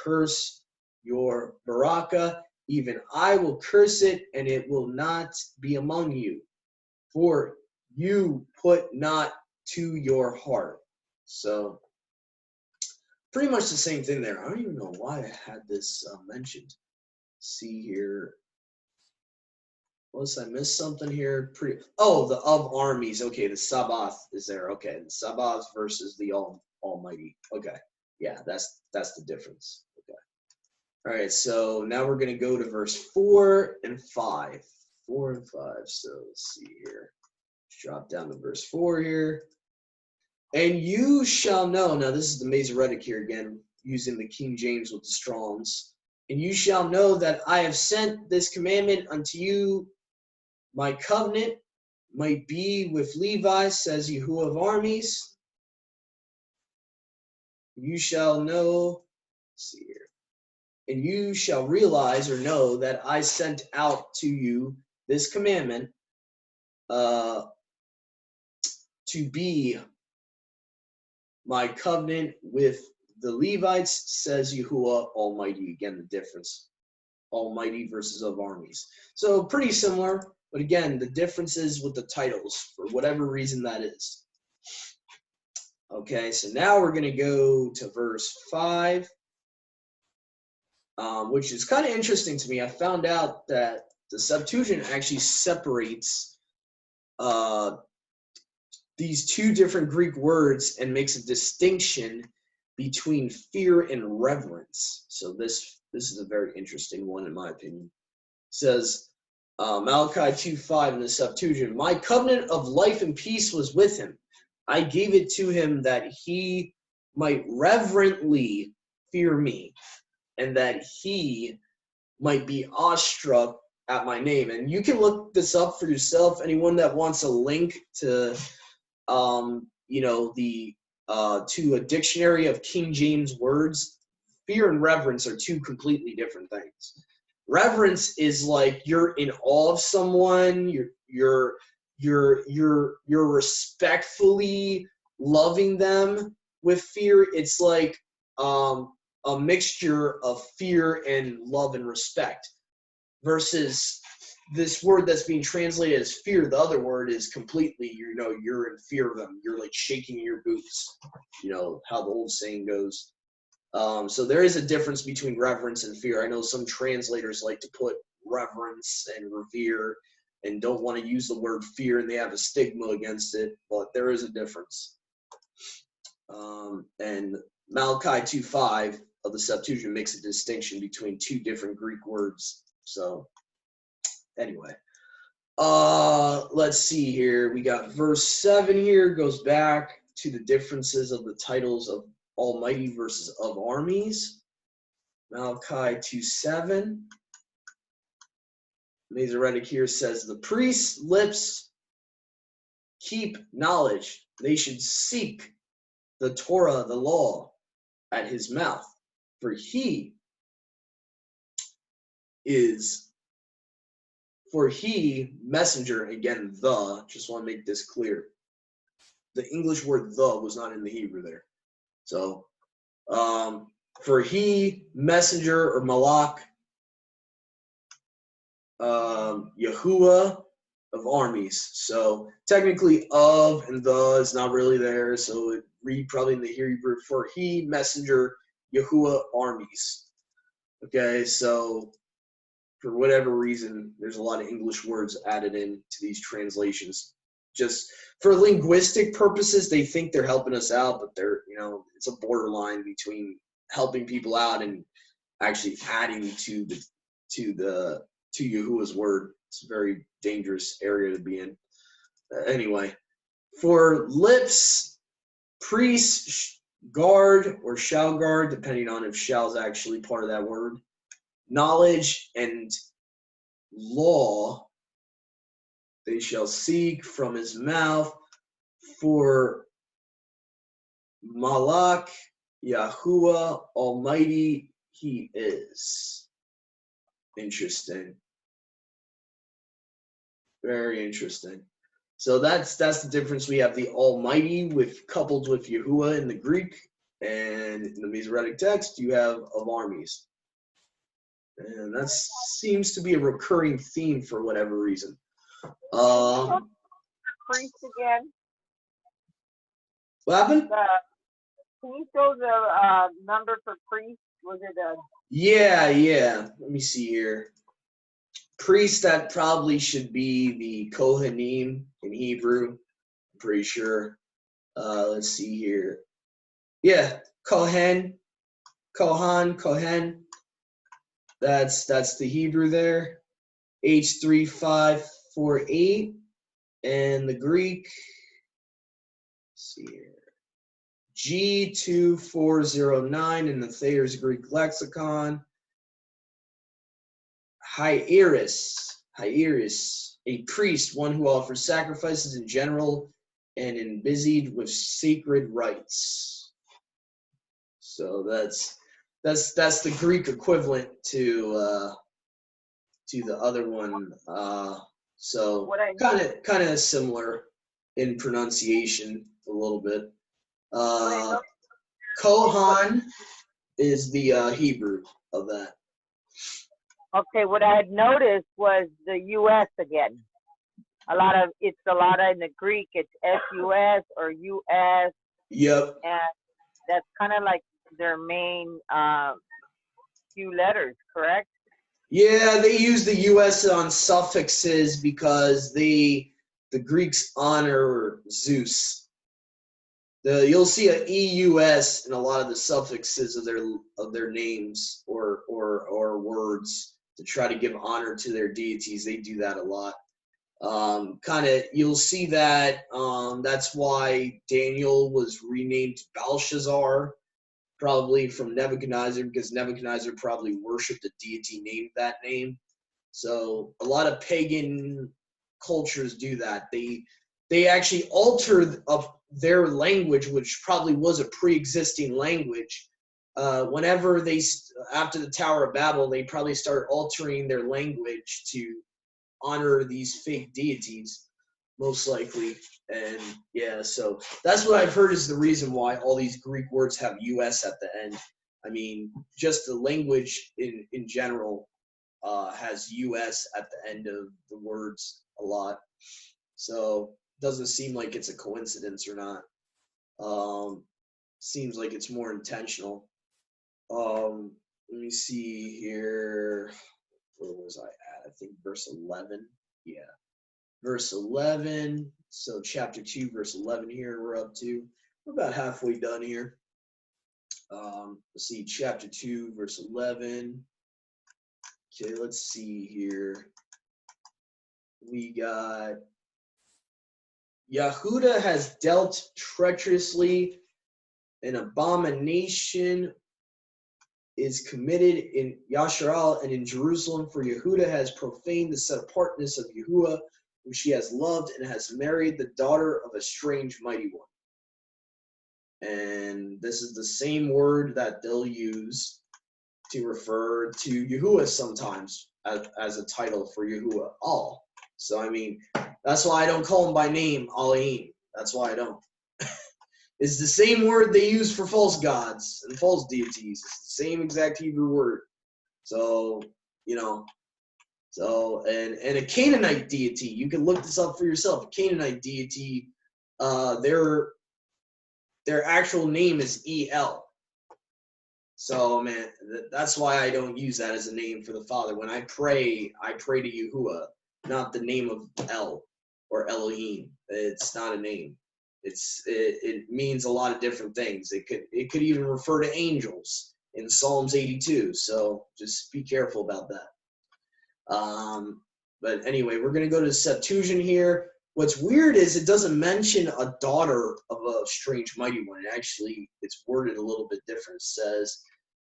curse your baraka. Even I will curse it, and it will not be among you, for you put not to your heart. So pretty much the same thing there. I don't even know why I had this mentioned. See here. Unless I missed something here. Oh, the of armies. Okay, the Sabbath is there. Okay, the Sabbath versus the Almighty. Okay, yeah, that's the difference. Okay. All right, so now we're going to go to verse 4 and 5. 4 and 5. So let's see here. Let's drop down to verse 4 here. And you shall know. Now this is the Masoretic here again, using the King James with the Strongs. And you shall know that I have sent this commandment unto you. My covenant might be with Levi, says Yahuwah of armies. You shall know, let's see here, and you shall realize or know that I sent out to you this commandment to be my covenant with the Levites, says Yahuwah Almighty. Again, the difference. Almighty versus of armies. So pretty similar. But again, the difference is with the titles, for whatever reason that is. Okay, so now we're going to go to verse 5, which is kind of interesting to me. I found out that the Septuagint actually separates these two different Greek words and makes a distinction between fear and reverence. So this is a very interesting one, in my opinion. It says, Malachi 2:5 in the Septuagint, my covenant of life and peace was with him. I gave it to him that he might reverently fear me, and that he might be awestruck at my name. And you can look this up for yourself. Anyone that wants a link to, to a dictionary of King James words, fear and reverence are two completely different things. Reverence is like you're in awe of someone, you're respectfully loving them. With fear, it's like a mixture of fear and love and respect, versus this word that's being translated as fear. The other word is completely, you're in fear of them. You're like shaking your boots, how the old saying goes. So there is a difference between reverence and fear. I know some translators like to put reverence and revere and don't want to use the word fear, and they have a stigma against it, but there is a difference. And Malachi 2:5 of the Septuagint makes a distinction between two different Greek words. So anyway, let's see here. We got verse 7 here, goes back to the differences of the titles of Almighty versus of armies. Malachi 2:7. Masoretic here says, the priest's lips keep knowledge. They should seek the Torah, the law, at his mouth. For he, messenger, again, just want to make this clear. The English word the was not in the Hebrew there. So, for he, messenger, or malach, Yahuwah of armies. So technically of and the is not really there. So it read probably in the Hebrew, for he, messenger, Yahuwah armies. Okay, so for whatever reason, there's a lot of English words added in to these translations. Just for linguistic purposes, they think they're helping us out, but they're, it's a borderline between helping people out and actually adding to Yahuwah's word. It's a very dangerous area to be in. Anyway, for lips, priests guard or shall guard, depending on if shall is actually part of that word. Knowledge and law they shall seek from his mouth. For Malach, Yahuwah Almighty, he is. Interesting. Very interesting. So that's the difference. We have the Almighty coupled with Yahuwah in the Greek, and in the Masoretic text you have of armies. And that seems to be a recurring theme for whatever reason. Priest again. What happened? Can you show the number for priest? Was it a? Yeah. Let me see here. Priest, that probably should be the Kohanim in Hebrew. I'm pretty sure. Let's see here. Yeah, Kohen. That's the Hebrew there. H3548, and the Greek. Let's see here. G2409 in the Thayer's Greek lexicon. Hieris, a priest, one who offers sacrifices in general and in busied with sacred rites. So that's the Greek equivalent to the other one. So kind of similar in pronunciation a little bit. Kohan is the Hebrew of that. Okay, what I had noticed was the U.S. again. A lot in the Greek, it's S-U-S or U-S. Yep. and that's kind of like their main few letters, correct? Yeah, they use the US on suffixes because the Greeks honor Zeus. You'll see a EUS in a lot of the suffixes of their names or words to try to give honor to their deities. They do that a lot. Kind of, you'll see that. That's why Daniel was renamed Belshazzar, probably from Nebuchadnezzar, because Nebuchadnezzar probably worshipped a deity named that name. So a lot of pagan cultures do that. They actually alter their language, which probably was a pre-existing language. Whenever after the Tower of Babel, they probably started altering their language to honor these fake deities, most likely. And yeah, so that's what I've heard is the reason why all these Greek words have US at the end. I mean, just the language in general has US at the end of the words a lot. So it doesn't seem like it's a coincidence or not. Seems like it's more intentional. Let me see here. Where was I at? I think verse 11. Yeah. Verse 11. So chapter 2, verse 11 here we're up to. We're about halfway done here. Let's see, chapter 2, verse 11. Okay, let's see here. We got Yehuda has dealt treacherously. An abomination is committed in Yasharal and in Jerusalem, for Yehuda has profaned the set-apartness of Yahuwah, whom she has loved, and has married the daughter of a strange mighty one. And this is the same word that they'll use to refer to Yahuwah sometimes as a title for Yahuwah, Al. So, I mean, that's why I don't call him by name, Elohim. That's why I don't. It's the same word they use for false gods and false deities. It's the same exact Hebrew word. So, and a Canaanite deity, you can look this up for yourself. A Canaanite deity, their actual name is El. So, man, that's why I don't use that as a name for the Father. When I pray to Yahuwah, not the name of El or Elohim. It's not a name. It means a lot of different things. It could even refer to angels in Psalms 82. So just be careful about that. But anyway, we're going to go to the Septuagint here. What's weird is it doesn't mention a daughter of a strange mighty one. It's worded a little bit different. It says,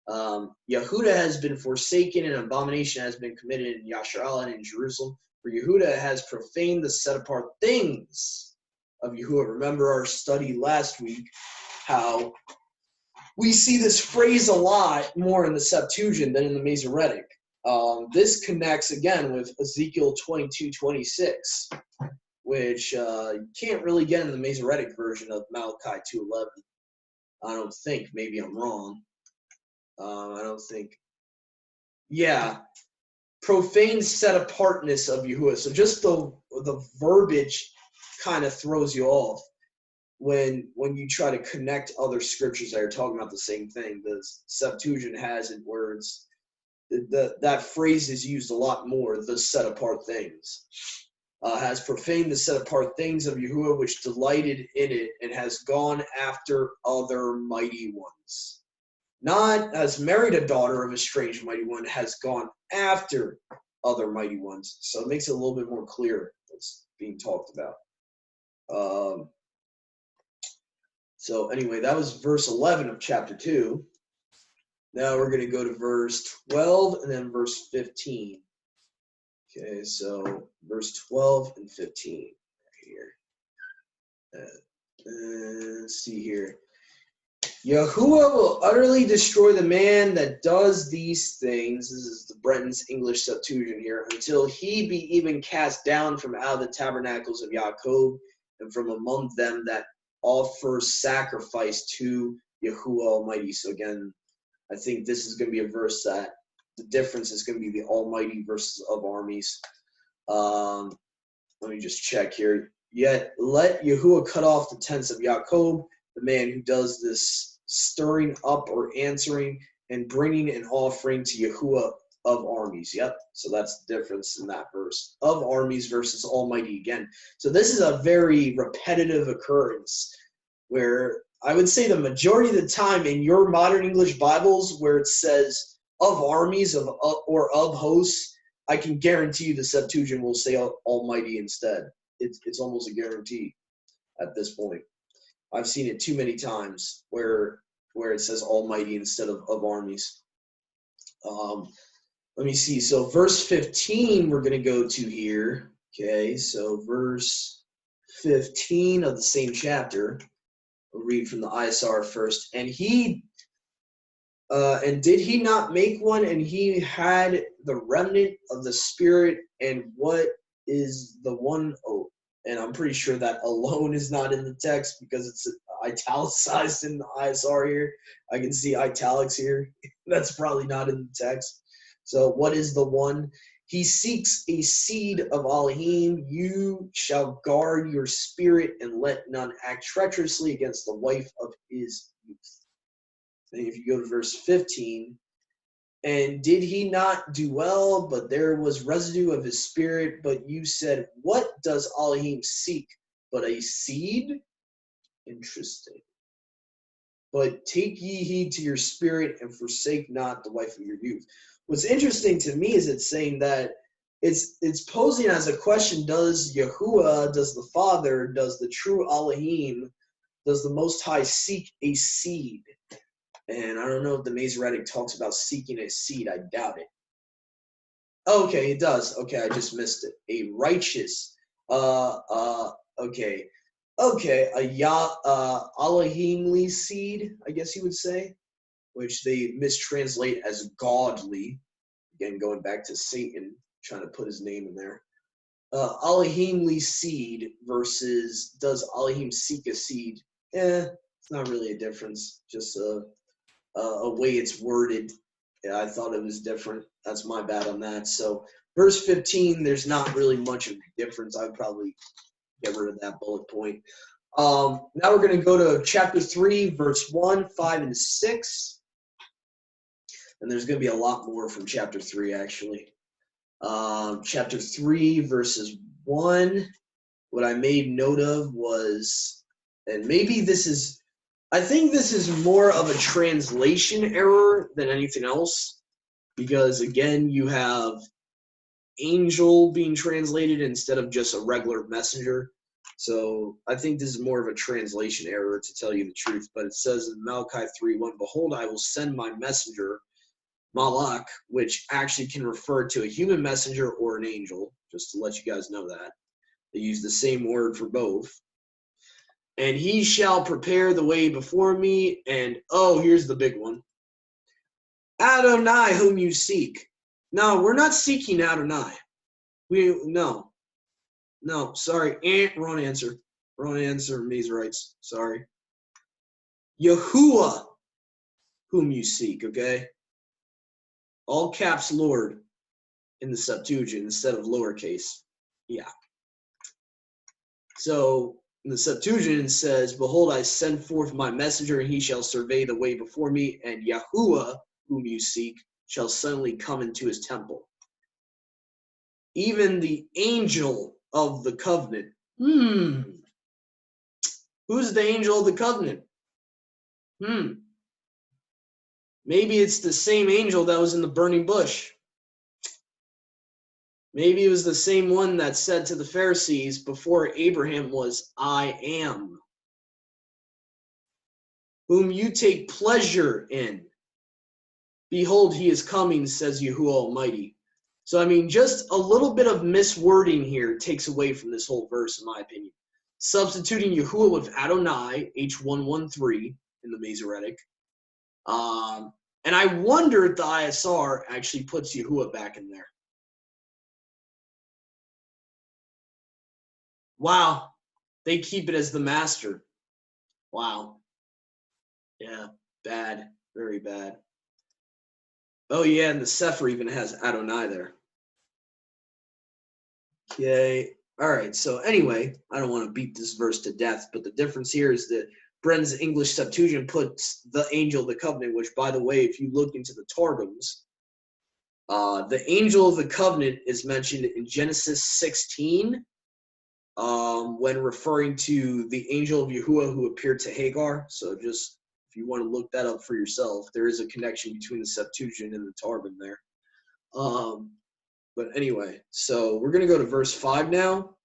Yehuda has been forsaken and an abomination has been committed in Yasharal and in Jerusalem. For Yehuda has profaned the set-apart things of Yahuwah. Remember our study last week, how we see this phrase a lot more in the Septuagint than in the Masoretic. This connects again with Ezekiel 22:26, which you can't really get in the Masoretic version of Malachi 2:11. I don't think. Maybe I'm wrong. I don't think. Yeah. Profane set-apartness of Yahuwah. So just the verbiage kind of throws you off when you try to connect other scriptures that are talking about the same thing. The Septuagint has in words that phrase is used a lot more. The set apart things has profaned the set apart things of Yahuwah, which delighted in it, and has gone after other mighty ones. Not has married a daughter of a strange mighty one, has gone after other mighty ones. So it makes it a little bit more clear what's being talked about. So anyway, that was verse 11 of chapter 2. Now we're going to go to verse 12 and then verse 15. Okay, so verse 12 and 15 right here. Let's see here. Yahuwah will utterly destroy the man that does these things. This is the Brenton's English Septuagint here. Until he be even cast down from out of the tabernacles of Yaakov and from among them that offer sacrifice to Yahuwah Almighty. So again, I think this is going to be a verse that the difference is going to be the Almighty versus of armies. Let me just check here. Yet let Yahuwah cut off the tents of Yaakov the man who does this stirring up or answering and bringing an offering to Yahuwah of armies. Yep. So that's the difference in that verse. Of armies versus Almighty again. So this is a very repetitive occurrence where I would say the majority of the time in your modern English Bibles where it says of armies or of hosts, I can guarantee you the Septuagint will say Almighty instead. It's almost a guarantee at this point. I've seen it too many times where it says Almighty instead of armies. Let me see. So verse 15 we're going to go to here. Okay, so verse 15 of the same chapter. We'll read from the ISR first. And did he not make one? And he had the remnant of the Spirit. And what is the one? Oh, and I'm pretty sure that alone is not in the text because it's italicized in the ISR here. I can see italics here. That's probably not in the text. So what is the one? He seeks a seed of Elohim. You shall guard your spirit and let none act treacherously against the wife of his youth. And if you go to verse 15, and did he not do well, but there was residue of his spirit, but you said, what does Elohim seek but a seed? Interesting. But take ye heed to your spirit and forsake not the wife of your youth. What's interesting to me is it's saying that it's posing as a question, does Yahuwah, does the Father, does the true Elohim, does the Most High seek a seed? And I don't know if the Masoretic talks about seeking a seed. I doubt it. Okay, it does. Okay, I just missed it. A righteous. Okay. Okay, a Elohimly seed, I guess you would say, which they mistranslate as godly. Again, going back to Satan, trying to put his name in there. Elohimly seed versus does Elohim seek a seed? It's not really a difference. Just a way it's worded. Yeah, I thought it was different. That's my bad on that. So verse 15, there's not really much of a difference. I would probably get rid of that bullet point. Now we're going to go to chapter 3, verse 1, 5, and 6. And there's going to be a lot more from chapter 3, actually. Chapter 3, verses 1, what I made note of was, and maybe this is, I think this is more of a translation error than anything else. Because, again, you have angel being translated instead of just a regular messenger. So I think this is more of a translation error, to tell you the truth. But it says in Malachi 3:1, behold, I will send my messenger, Malach, which actually can refer to a human messenger or an angel, just to let you guys know that. They use the same word for both. And he shall prepare the way before me. And, oh, here's the big one. Adonai, whom you seek. No, we're not seeking Adonai. No, sorry. Wrong answer. Wrong answer, Masoretes. Sorry. Yahuwah, whom you seek, okay? All caps Lord in the Septuagint instead of lowercase. Yeah. So in the Septuagint it says, behold, I send forth my messenger, and he shall survey the way before me, and Yahuwah, whom you seek, shall suddenly come into his temple. Even the angel of the covenant. Who's the angel of the covenant? Maybe it's the same angel that was in the burning bush. Maybe it was the same one that said to the Pharisees before Abraham was, I am. Whom you take pleasure in. Behold, he is coming, says Yahuwah Almighty. So, I mean, just a little bit of miswording here takes away from this whole verse, in my opinion. Substituting Yahuwah with Adonai, H113 in the Masoretic. And I wonder if the ISR actually puts Yahuwah back in there. Wow. They keep it as the master. Wow. Yeah, bad. Very bad. Oh, yeah, and the Sefer even has Adonai there. Okay. All right. So anyway, I don't want to beat this verse to death, but the difference here is that Bren's English Septuagint puts the angel of the covenant, which, by the way, if you look into the Targums, the angel of the covenant is mentioned in Genesis 16 when referring to the angel of Yahuwah who appeared to Hagar. So just if you want to look that up for yourself, there is a connection between the Septuagint and the Targum there. But anyway, so we're going to go to verse 5 now,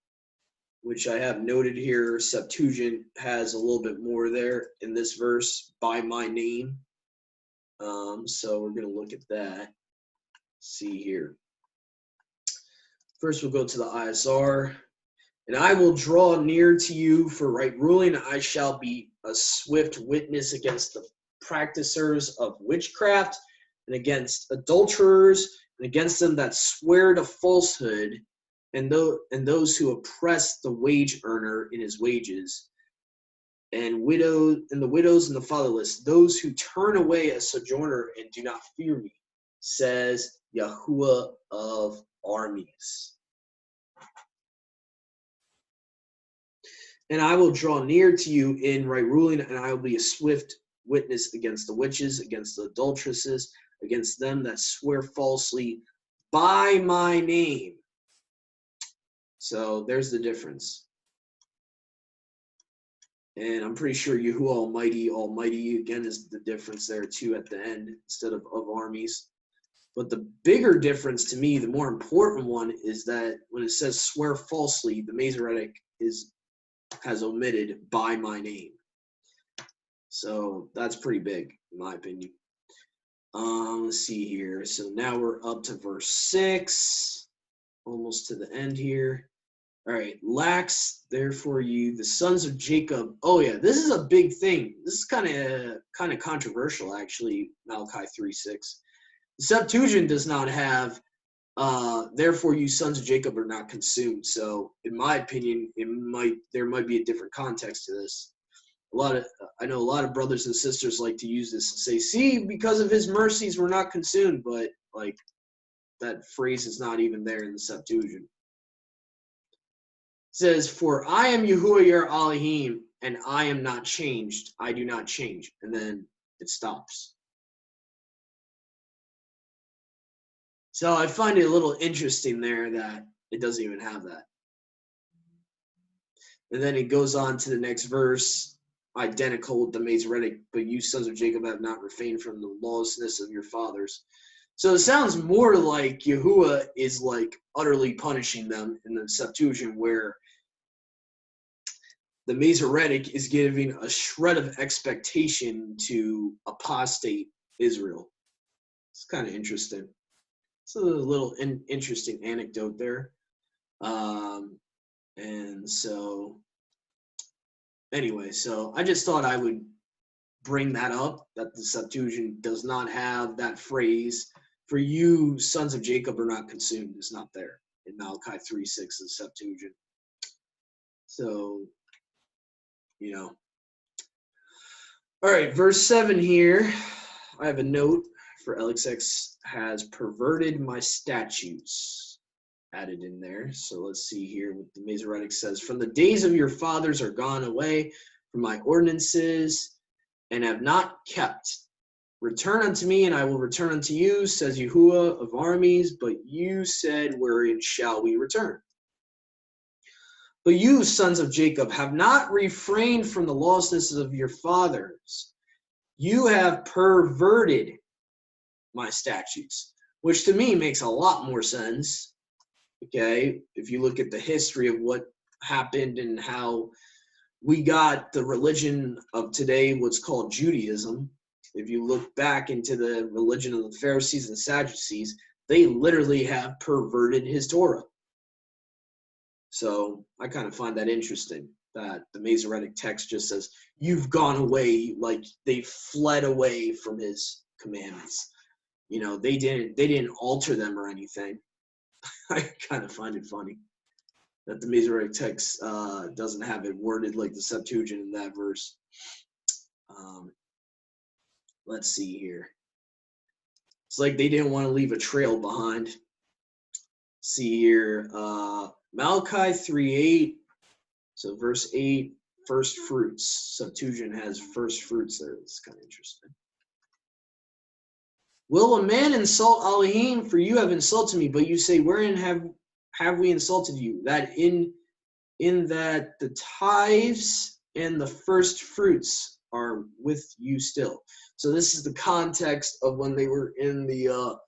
which I have noted here. Septuagint has a little bit more there in this verse, by my name. So we're going to look at that. See here. First, we'll go to the ISR. And I will draw near to you for right ruling. I shall be a swift witness against the practicers of witchcraft and against adulterers and against them that swear to falsehood and those who oppress the wage earner in his wages and the widows and the fatherless, those who turn away a sojourner and do not fear me, says Yahuwah of armies. And I will draw near to you in right ruling, and I will be a swift witness against the witches, against the adulteresses, against them that swear falsely by my name. So there's the difference. And I'm pretty sure Yahuwah Almighty, again, is the difference there too at the end, instead of armies. But the bigger difference to me, the more important one, is that when it says swear falsely, the Masoretic has omitted by my name. So that's pretty big, in my opinion. Let's see here. So now we're up to verse 6, almost to the end here. All right, lax, therefore you, the sons of Jacob. Oh yeah, this is a big thing. This is kind of controversial, actually, Malachi 3:6. The Septuagint does not have therefore you sons of Jacob are not consumed. So in my opinion, there might be a different context to this. I know a lot of brothers and sisters like to use this and say, see, because of his mercies we're not consumed, but like that phrase is not even there in the Septuagint. It says, for I am Yahuwah your Elohim, and I am not changed. I do not change. And then it stops. So I find it a little interesting there that it doesn't even have that. And then it goes on to the next verse, identical with the Masoretic, but you sons of Jacob have not refrained from the lawlessness of your fathers. So it sounds more like Yahuwah is like utterly punishing them in the Septuagint, where the Masoretic is giving a shred of expectation to apostate Israel. It's kind of interesting. It's a little interesting anecdote there. And so anyway, so I just thought I would bring that up, that the Septuagint does not have that phrase, for you sons of Jacob are not consumed. It's not there in Malachi 3:6 of the Septuagint. So, you know. All right, verse 7 here. I have a note for LXX has perverted my statutes added in there. So let's see here what the Masoretic says. From the days of your fathers are gone away from my ordinances and have not kept. Return unto me, and I will return unto you, says Yahuwah of armies. But you said, wherein shall we return? But you, sons of Jacob, have not refrained from the lawlessness of your fathers. You have perverted my statutes, which to me makes a lot more sense. Okay, if you look at the history of what happened and how we got the religion of today, what's called Judaism. If you look back into the religion of the Pharisees and Sadducees, they literally have perverted his Torah. So I kind of find that interesting that the Masoretic text just says, you've gone away, like they fled away from his commandments. You know, they didn't alter them or anything. I kind of find it funny that the Masoretic text doesn't have it worded like the Septuagint in that verse. Let's see here. It's like they didn't want to leave a trail behind. See here, Malachi 3:8. So verse 8, first fruits. Septuagint has first fruits there. It's kind of interesting. Will a man insult Elohim? For you have insulted me, but you say, wherein have we insulted you? That in that the tithes and the first fruits are with you still. So this is the context of when they were in the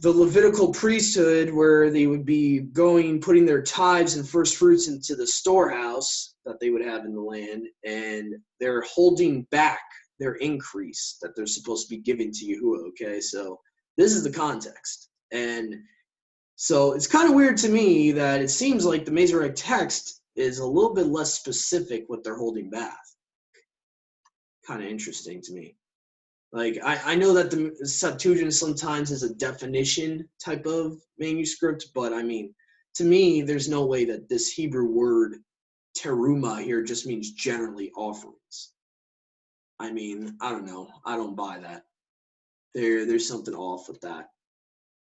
Levitical priesthood, where they would be putting their tithes and first fruits into the storehouse that they would have in the land, and they're holding back their increase that they're supposed to be giving to Yahuwah. Okay, so this is the context. And so it's kind of weird to me that it seems like the Masoretic text is a little bit less specific what they're holding back. Kind of interesting to me. Like, I know that the Septuagint sometimes is a definition type of manuscript, but I mean, to me, there's no way that this Hebrew word teruma here just means generally offerings. I mean, I don't know. I don't buy that. There's something off with that.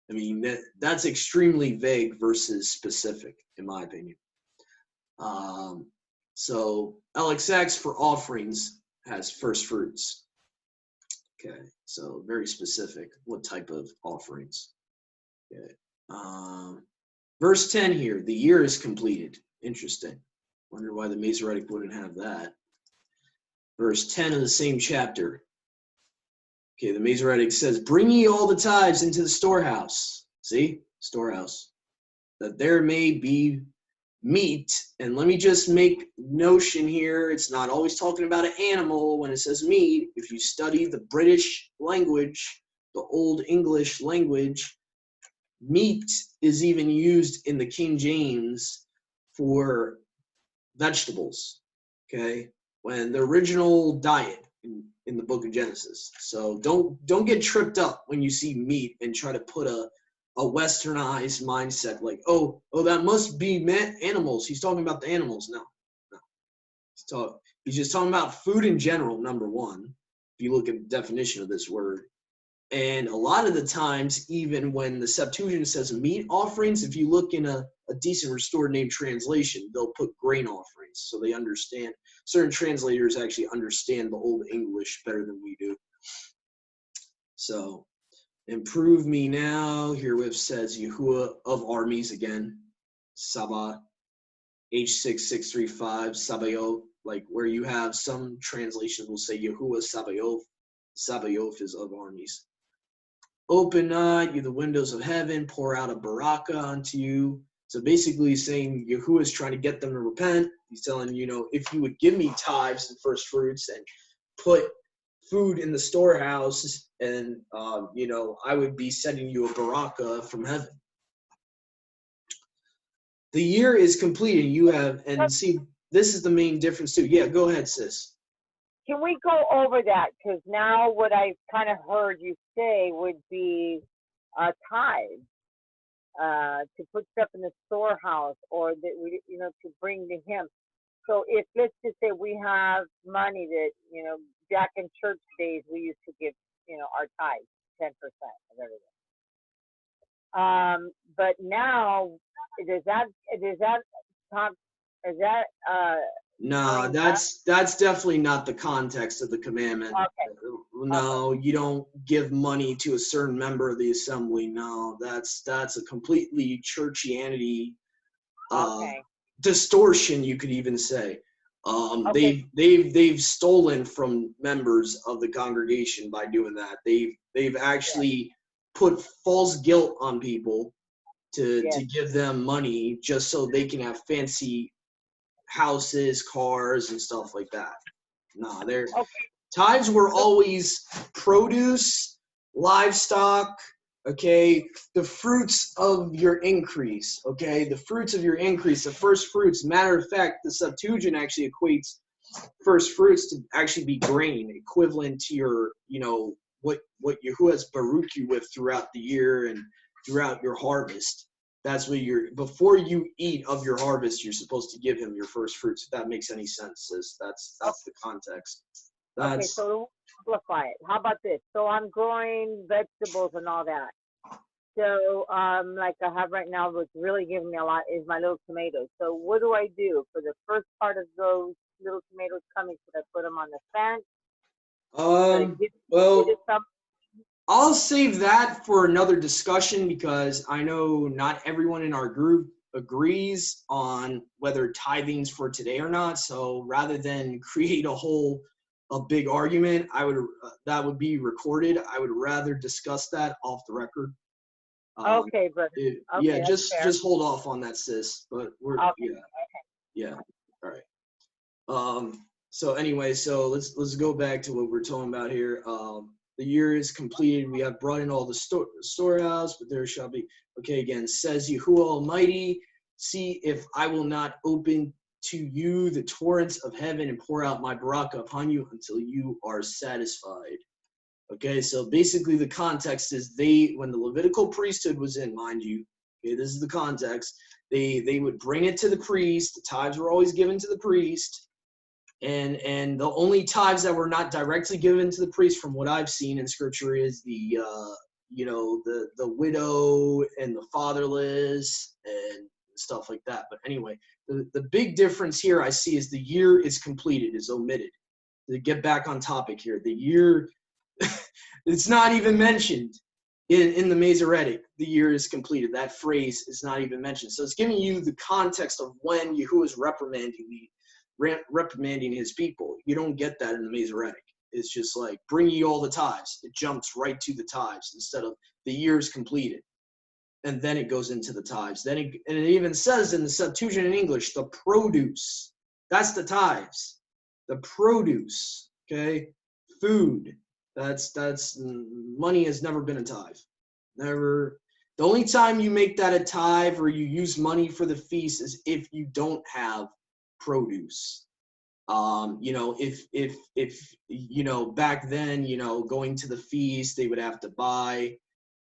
I mean, that's extremely vague versus specific, in my opinion. So LXX for offerings has first fruits. Okay, so very specific. What type of offerings? Okay. Verse 10 here, the year is completed. Interesting. Wonder why the Masoretic wouldn't have that. Verse 10 of the same chapter. Okay, the Masoretic says, bring ye all the tithes into the storehouse. See? Storehouse. That there may be meat. And let me just make notion here. It's not always talking about an animal when it says meat. If you study the British language, the Old English language, meat is even used in the King James for vegetables. Okay? When the original diet in the book of Genesis. So don't get tripped up when you see meat and try to put a westernized mindset like, oh, that must be animals. He's talking about the animals. No. He's just talking about food in general, number one, if you look at the definition of this word. And a lot of the times, even when the Septuagint says meat offerings, if you look in a decent restored name translation, they'll put grain offerings. So they understand. Certain translators actually understand the Old English better than we do. So, improve me now, herewith says Yahuwah of armies again. Sabah, H6635, Sabaoth, like where you have some translations will say Yahuwah Sabaoth. Sabaoth is of armies. Open not you the windows of heaven, pour out a baraka unto you. So basically saying Yahuwah is trying to get them to repent. He's telling, if you would give me tithes and first fruits and put food in the storehouse, and I would be sending you a baraka from heaven. The year is completed. You have, and see, this is the main difference too. Yeah, go ahead, sis. Can we go over that? Because now what I kind of heard you say would be tithes, to put stuff in the storehouse, or that we, to bring to Him. So if, let's just say we have money that, back in church days, we used to give, our tithes, 10% of everything. But now, No, that's definitely not the context of the commandment. Okay. No, you don't give money to a certain member of the assembly. No, that's a completely churchianity distortion, you could even say. They've stolen from members of the congregation by doing that. They've actually put false guilt on people to give them money just so they can have fancy houses, cars, and stuff like that. No, tithes were always produce, livestock, okay, the fruits of your increase, okay, the fruits of your increase, the first fruits. Matter of fact, the Septuagint actually equates first fruits to actually be grain, equivalent to your, what Yahuwah has baruch you with throughout the year and throughout your harvest. That's what before you eat of your harvest, you're supposed to give him your first fruits. If that makes any sense, sis. That's the context. Okay, so simplify it. How about this? So I'm growing vegetables and all that. So, like I have right now, what's really giving me a lot is my little tomatoes. So, what do I do for the first part of those little tomatoes coming? Should I put them on the fence? Should I give it Well, some? I'll save that for another discussion because I know not everyone in our group agrees on whether tithing's for today or not. So rather than create a big argument, that would be recorded. I would rather discuss that off the record. Okay, brother. Yeah, Okay, that's fair. just hold off on that, sis. But Okay. yeah. All right. So anyway, so let's go back to what we're talking about here. The year is completed. We have brought in all the storehouse, but there shall be, okay, again, says Yahuwah Almighty, see if I will not open to you the torrents of heaven and pour out my baraka upon you until you are satisfied. Okay, so basically the context is when the Levitical priesthood was in, mind you, okay, this is the context, they would bring it to the priest. The tithes were always given to the priest. And the only tithes that were not directly given to the priest, from what I've seen in scripture, is the widow and the fatherless and stuff like that. But anyway, the big difference here I see is the year is completed, is omitted. To get back on topic here, the year it's not even mentioned in the Masoretic. The year is completed. That phrase is not even mentioned. So it's giving you the context of when Yahuwah is reprimanding his people. You don't get that in the Masoretic. It's just like, bring ye all the tithes. It jumps right to the tithes instead of the year is completed. And then it goes into the tithes. And it even says in the Septuagint in English, the produce. That's the tithes. The produce, okay? Food. That's money has never been a tithe. Never. The only time you make that a tithe or you use money for the feast is if you don't have produce. If back then, going to the feast, they would have to buy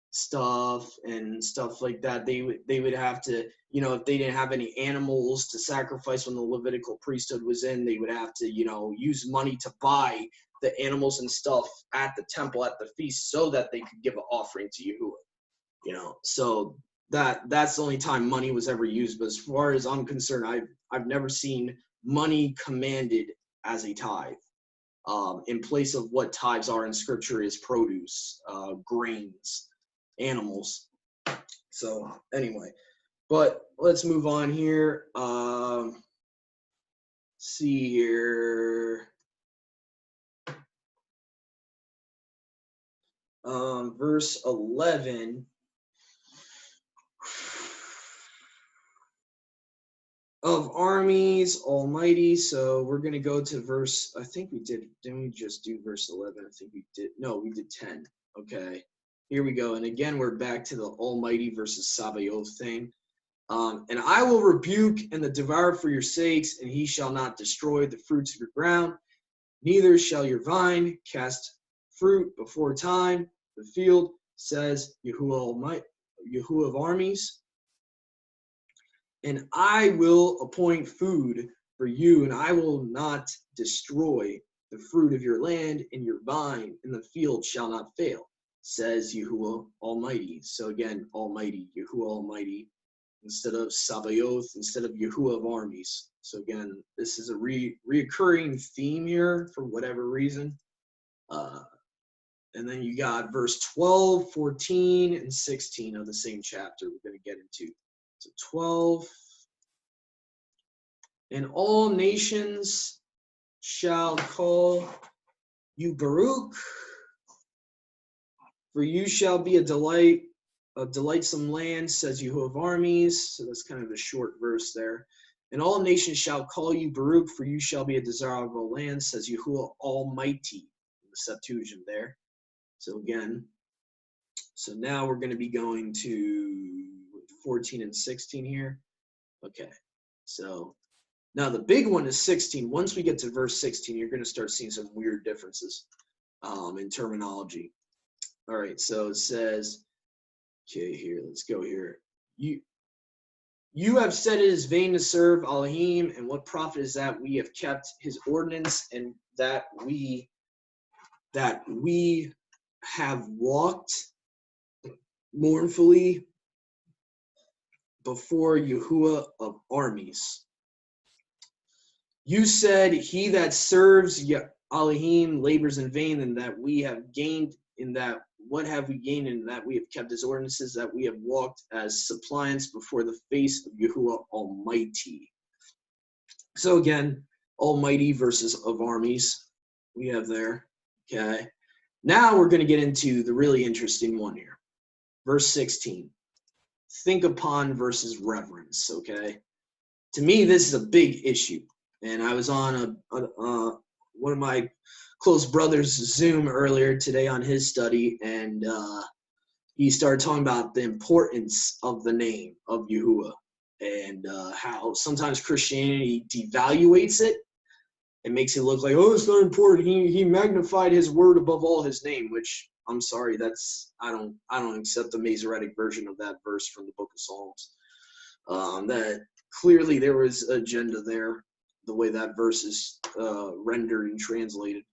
stuff and stuff like that. They would have to, if they didn't have any animals to sacrifice when the Levitical priesthood was in, they would have to, use money to buy the animals and stuff at the temple at the feast so that they could give an offering to Yahuwah. So that's the only time money was ever used. But as far as I'm concerned, I've never seen money commanded as a tithe. In place of what tithes are in scripture is produce, grains, animals. So anyway, but let's move on here. See here. Verse 11. Of armies, Almighty. So we're going to go to verse, I think we didn't we just do verse 11? I think we did. No, we did 10. Okay, here we go. And again, we're back to the Almighty versus Sabaoth thing. And I will rebuke and the devour for your sakes, and he shall not destroy the fruits of your ground, neither shall your vine cast fruit before time. The field, says Yahuwah Almighty, Yahuwah of armies. And I will appoint food for you, and I will not destroy the fruit of your land, and your vine in the field shall not fail, says Yahuwah Almighty. So again, Almighty, Yahuwah Almighty, instead of Sabaoth, instead of Yahuwah of armies. So again, this is a reoccurring theme here for whatever reason. And then you got verse 12, 14, and 16 of the same chapter we're going to get into. So 12, and all nations shall call you Baruch, for you shall be a delightsome land, says Yahuwah of armies. So that's kind of a short verse there. And all nations shall call you Baruch, for you shall be a desirable land, says Yahuwah Almighty, in the Septuagint there. So again, so now we're going to be going to 14 and 16 here. Okay, so now the big one is 16. Once we get to verse 16, you're going to start seeing some weird differences in terminology. All right, so it says, okay, here, let's go here. You have said it is vain to serve Elohim, and what profit is that we have kept his ordinance, and that we have walked mournfully before Yahuwah of armies. You said, he that serves Elohim labors in vain, and that we have gained in that. What have we gained in that we have kept his ordinances, that we have walked as suppliants before the face of Yahuwah Almighty. So again, Almighty versus of armies we have there. Okay. Now we're going to get into the really interesting one here. Verse 16. Think upon versus reverence. Okay. To me, this is a big issue. And I was on one of my close brothers' Zoom earlier today on his study, and he started talking about the importance of the name of Yahuwah, and how sometimes Christianity devaluates it and makes it look like, oh, it's not important. He magnified his word above all his name, which I'm sorry, I don't accept the Masoretic version of that verse from the Book of Psalms. That clearly there was agenda there, the way that verse is rendered and translated.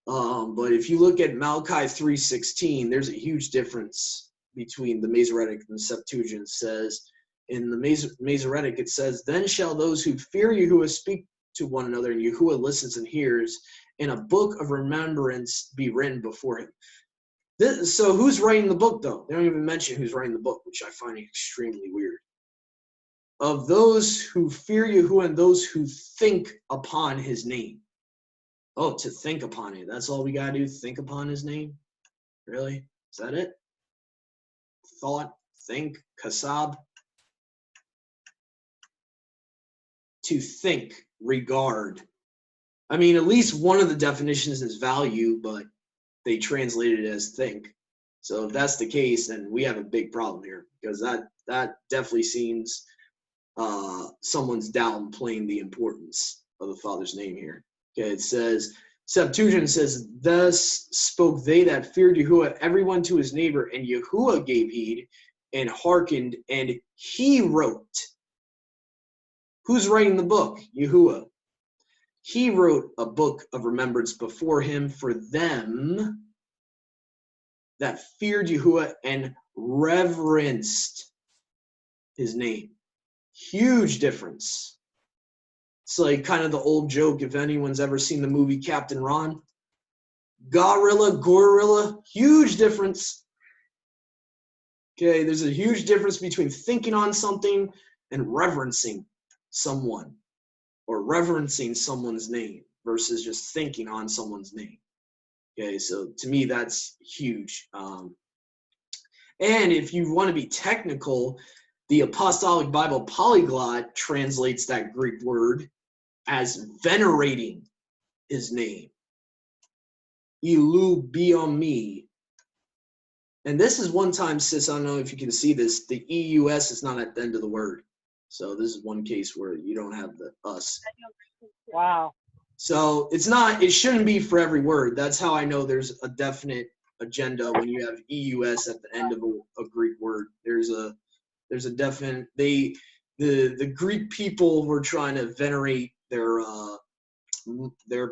But if you look at Malachi 3:16, there's a huge difference between the Masoretic and the Septuagint. It says, in the Masoretic, it says, then shall those who fear Yahuwah speak to one another, and Yahuwah listens and hears, and a book of remembrance be written before him. So who's writing the book, though? They don't even mention who's writing the book, which I find extremely weird. Of those who fear Yahuwah and those who think upon his name. Oh, to think upon it. That's all we got to do, think upon his name? Really? Is that it? Thought, think, kasab? To think, regard. I mean, at least one of the definitions is value, but they translated it as think. So if that's the case, then we have a big problem here, because that definitely seems someone's downplaying the importance of the Father's name here. Okay, it says, Septuagint says, thus spoke they that feared Yahuwah, everyone to his neighbor, and Yahuwah gave heed and hearkened, and he wrote. Who's writing the book? Yahuwah. He wrote a book of remembrance before him for them that feared Yahuwah and reverenced his name. Huge difference. It's like kind of the old joke, if anyone's ever seen the movie Captain Ron. Gorilla, huge difference. Okay, there's a huge difference between thinking on something and reverencing someone, or reverencing someone's name versus just thinking on someone's name. Okay, so to me, that's huge. And if you want to be technical, the Apostolic Bible Polyglot translates that Greek word as venerating his name. Ilu biomi. And this is one time, sis, I don't know if you can see this, the EUS is not at the end of the word. So this is one case where you don't have the us. Wow. So it shouldn't be for every word. That's how I know there's a definite agenda when you have EUS at the end of a Greek word. There's a definite, the Greek people were trying to venerate their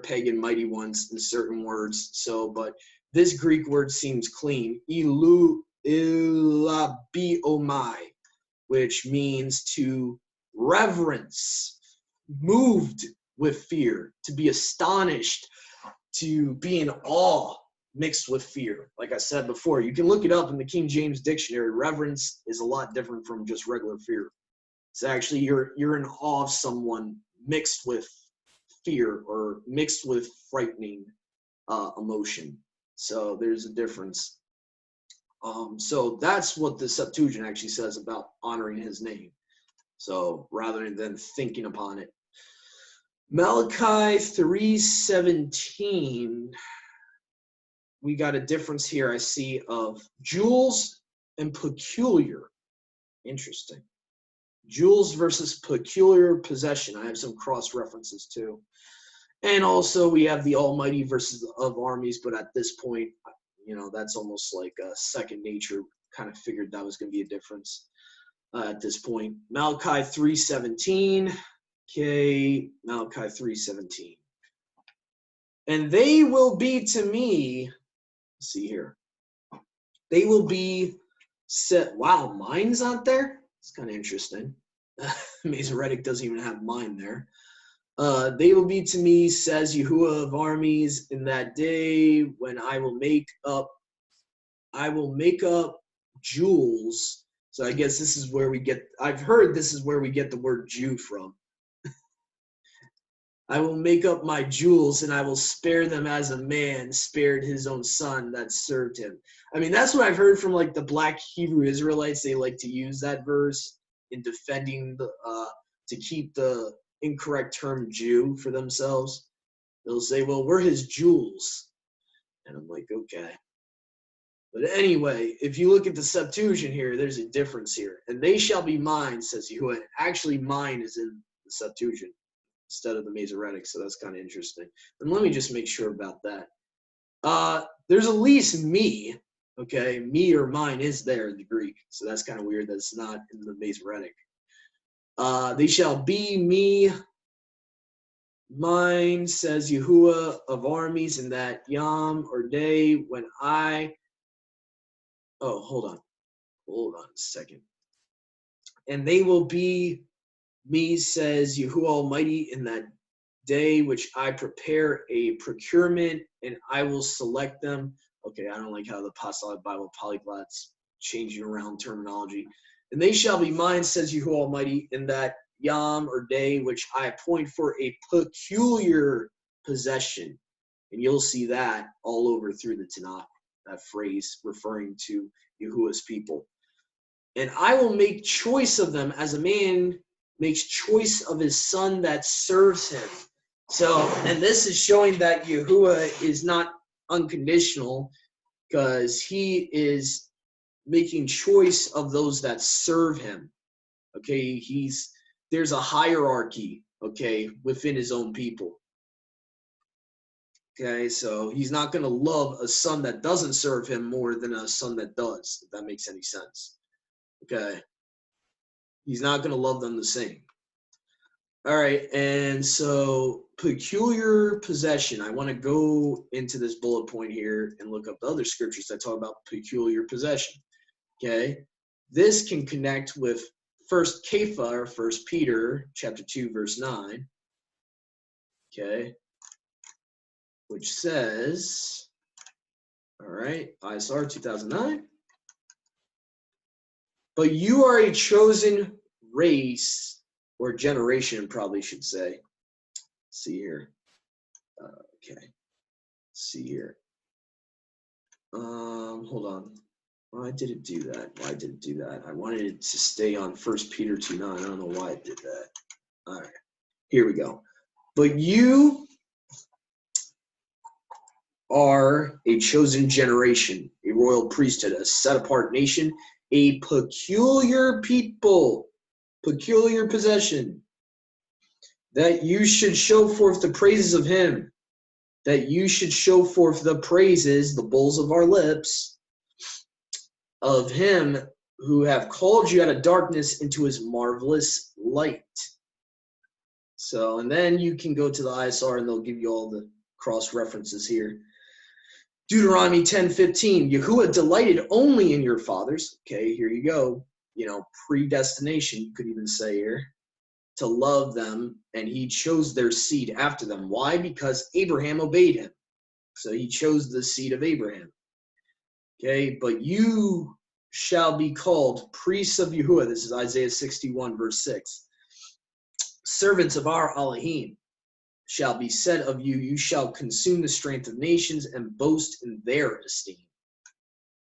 pagan mighty ones in certain words. So, but this Greek word seems clean. Ilu ilabiomai, which means to reverence, moved with fear, to be astonished, to be in awe mixed with fear. Like I said before, you can look it up in the King James Dictionary. Reverence is a lot different from just regular fear. It's actually you're in awe of someone mixed with fear or mixed with frightening emotion. So there's a difference. So that's what the Septuagint actually says about honoring his name. So rather than thinking upon it. Malachi 3:17, we got a difference here I see of jewels and peculiar. Interesting. Jewels versus peculiar possession. I have some cross references too. And also we have the Almighty versus of armies, but at this point, that's almost like a second nature. Kind of figured that was going to be a difference at this point. Malachi 3:17. Okay, Malachi 3:17. And they will be to me, let's see here. They will be Wow, mine's not there? It's kind of interesting. Masoretic doesn't even have mine there. They will be to me, says Yahuwah of armies, in that day when I will make up jewels. So I guess this is where I've heard this is where we get the word Jew from. I will make up my jewels, and I will spare them as a man spared his own son that served him. I mean, that's what I've heard from like the Black Hebrew Israelites. They like to use that verse in defending to keep the incorrect term Jew for themselves. They'll say, well, we're his jewels. And I'm like, okay. But anyway, if you look at the Septuagint here, there's a difference here. And they shall be mine, says Yahuwah. Actually, mine is in the Septuagint instead of the Masoretic, so that's kind of interesting. And let me just make sure about that. There's at least me, okay? Me or mine is there in the Greek, so that's kind of weird that it's not in the Masoretic. They shall be me, mine, says Yahuwah of armies, in that yom or day when hold on a second. And they will be me, says Yahuwah Almighty, in that day which I prepare a procurement, and I will select them. Okay, I don't like how the Apostolic Bible polyglots changing around terminology. And they shall be mine, says Yahuwah Almighty, in that yom or day which I appoint for a peculiar possession. And you'll see that all over through the Tanakh, that phrase referring to Yahuwah's people. And I will make choice of them as a man makes choice of his son that serves him. So, and this is showing that Yahuwah is not unconditional, because he is making choice of those that serve him. Okay, there's a hierarchy, okay, within his own people. Okay, so he's not going to love a son that doesn't serve him more than a son that does, if that makes any sense. Okay, he's not going to love them the same. All right, and so peculiar possession. I want to go into this bullet point here and look up the other scriptures that talk about peculiar possession. Okay, this can connect with First Kepha, or First Peter, chapter 2, verse 9. Okay, which says, all right, ISR 2009. But you are a chosen race, or generation, probably should say. Let's see here. Okay. Let's see here. Hold on. Why did it do that? I wanted it to stay on 1 Peter 2:9. I don't know why it did that. All right. Here we go. But you are a chosen generation, a royal priesthood, a set-apart nation, a peculiar people, peculiar possession, that you should show forth the praises of him, that you should show forth the praises, the bowls of our lips, of him who have called you out of darkness into his marvelous light. So, and then you can go to the ISR and they'll give you all the cross references here. Deuteronomy 10:15, Yahuwah delighted only in your fathers. Okay, here you go. Predestination, you could even say here, to love them, and he chose their seed after them. Why? Because Abraham obeyed him. So he chose the seed of Abraham. Okay, but you shall be called priests of Yahuwah. This is Isaiah 61, verse 6. Servants of our Elohim shall be said of you, you shall consume the strength of nations and boast in their esteem.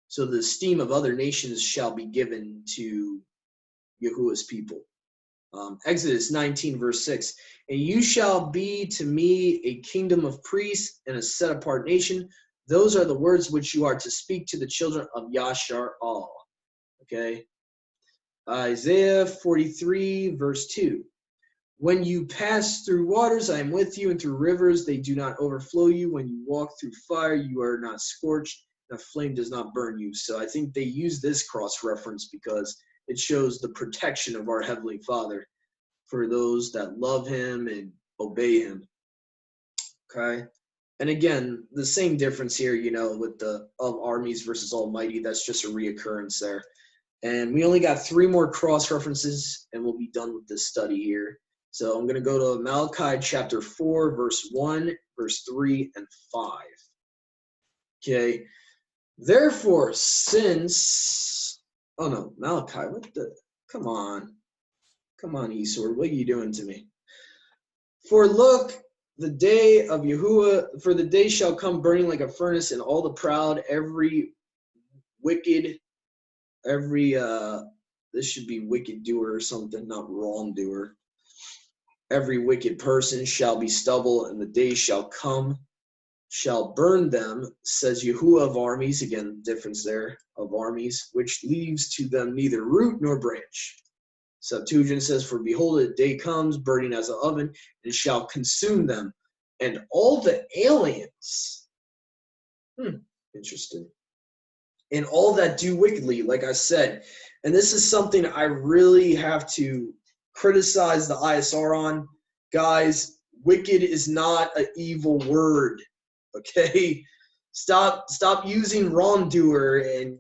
So the esteem of other nations shall be given to Yahuwah's people. Exodus 19, verse 6. And you shall be to me a kingdom of priests and a set-apart nation. Those are the words which you are to speak to the children of Yashar-al. Okay. Isaiah 43, verse 2. When you pass through waters, I am with you, and through rivers, they do not overflow you. When you walk through fire, you are not scorched, and a flame does not burn you. So I think they use this cross-reference because it shows the protection of our Heavenly Father for those that love him and obey him. Okay? And again, the same difference here, with the of armies versus almighty. That's just a reoccurrence there. And we only got 3 more cross references, and we'll be done with this study here. So I'm going to go to Malachi chapter 4, verse 1, verse 3, and 5. Okay. Therefore, since, oh no, Malachi, come on, Esau, what are you doing to me? For look, the day of Yahuwah, for the day shall come burning like a furnace, and all the proud, every wicked, this should be wicked doer or something, not wrongdoer. Every wicked person shall be stubble, and the day shall come, shall burn them, says Yahuwah of armies, again, difference there, of armies, which leaves to them neither root nor branch. Septuagint says, for behold, a day comes, burning as an oven, and shall consume them, and all the aliens. Interesting. And all that do wickedly, like I said. And this is something I really have to criticize the ISR on. Guys, wicked is not an evil word, okay? Stop using wrongdoer and,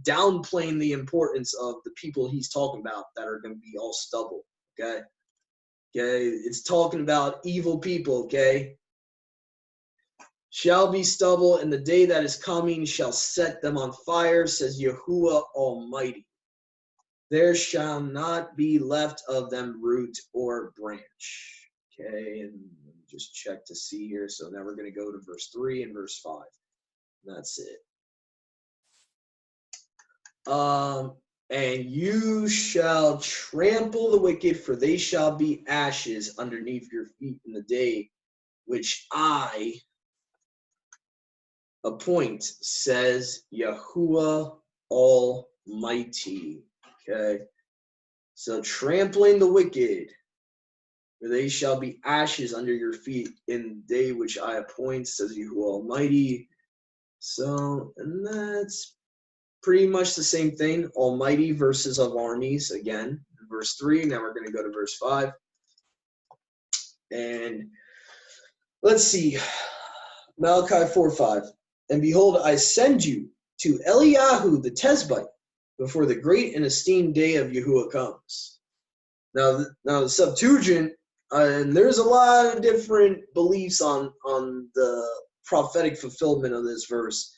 downplaying the importance of the people he's talking about that are going to be all stubble, okay? Okay, it's talking about evil people, okay? Shall be stubble, and the day that is coming shall set them on fire, says Yahuwah Almighty. There shall not be left of them root or branch. Okay, and let me just check to see here. So now we're going to go to verse 3 and verse 5. That's it. And you shall trample the wicked, for they shall be ashes underneath your feet in the day which I appoint, says Yahuwah Almighty. Okay. So trampling the wicked, for they shall be ashes under your feet in the day which I appoint, says Yahuwah Almighty. So, and that's pretty much the same thing. Almighty versus of armies, again, verse 3. Now we're going to go to verse 5. And let's see. Malachi 4:5. And behold, I send you to Eliyahu the Tezbite before the great and esteemed day of Yahuwah comes. Now the Septuagint, and there's a lot of different beliefs on the prophetic fulfillment of this verse.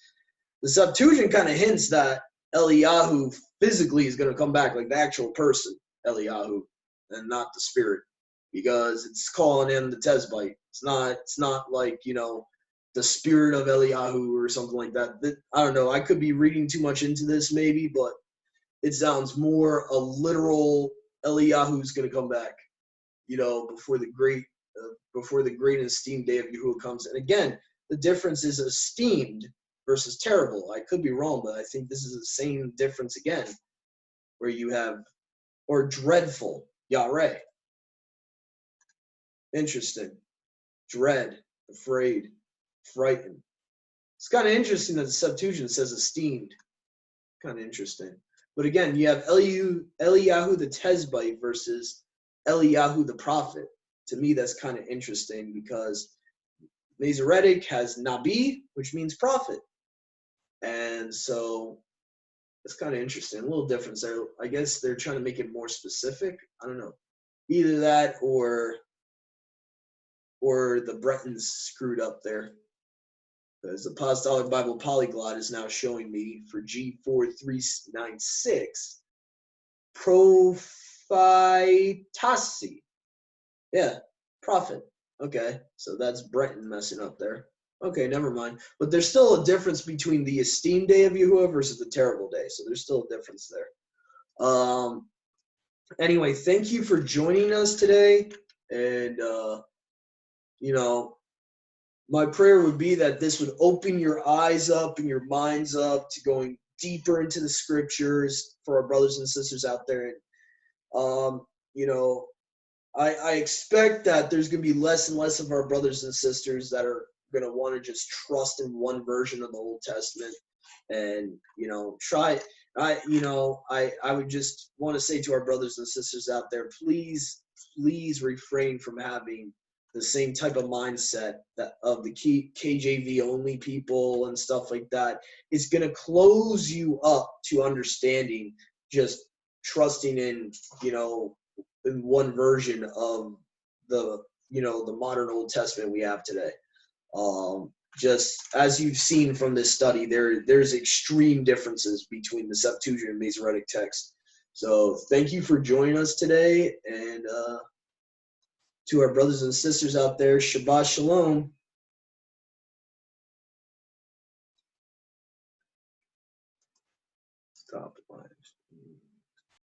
The Septuagint kind of hints that Eliyahu physically is going to come back, like the actual person, Eliyahu, and not the spirit, because it's calling him the Tezbite. It's not like, the spirit of Eliyahu or something like that. I don't know. I could be reading too much into this maybe, but it sounds more a literal Eliyahu's going to come back, before the great and esteemed day of Yahuwah comes. And again, the difference is esteemed versus terrible. I could be wrong, but I think this is the same difference again, where you have, or dreadful, Yareh. Interesting. Dread, afraid, frightened. It's kind of interesting that the Septuagint says esteemed. Kind of interesting. But again, you have Eliyahu the Tezbite versus Eliyahu the prophet. To me, that's kind of interesting because Masoretic has Nabi, which means prophet. And so it's kind of interesting. A little difference there. I guess they're trying to make it more specific. I don't know. Either that or the Bretons screwed up there. Because the Apostolic Bible Polyglot is now showing me for G4396 prophetasi. Yeah, prophet. Okay, so that's Breton messing up there. Okay, never mind. But there's still a difference between the esteemed day of Yahuwah versus the terrible day. So there's still a difference there. Anyway, thank you for joining us today. And, my prayer would be that this would open your eyes up and your minds up to going deeper into the scriptures for our brothers and sisters out there. And, I expect that there's going to be less and less of our brothers and sisters that are going to want to just trust in one version of the Old Testament and, try. I would just want to say to our brothers and sisters out there, please refrain from having the same type of mindset that of the KJV only people and stuff like that. It's going to close you up to understanding, just trusting in, in one version of the, the modern Old Testament we have today. Just as you've seen from this study, there's extreme differences between the Septuagint and Masoretic text. So thank you for joining us today, and to our brothers and sisters out there, Shabbat Shalom. Stop live.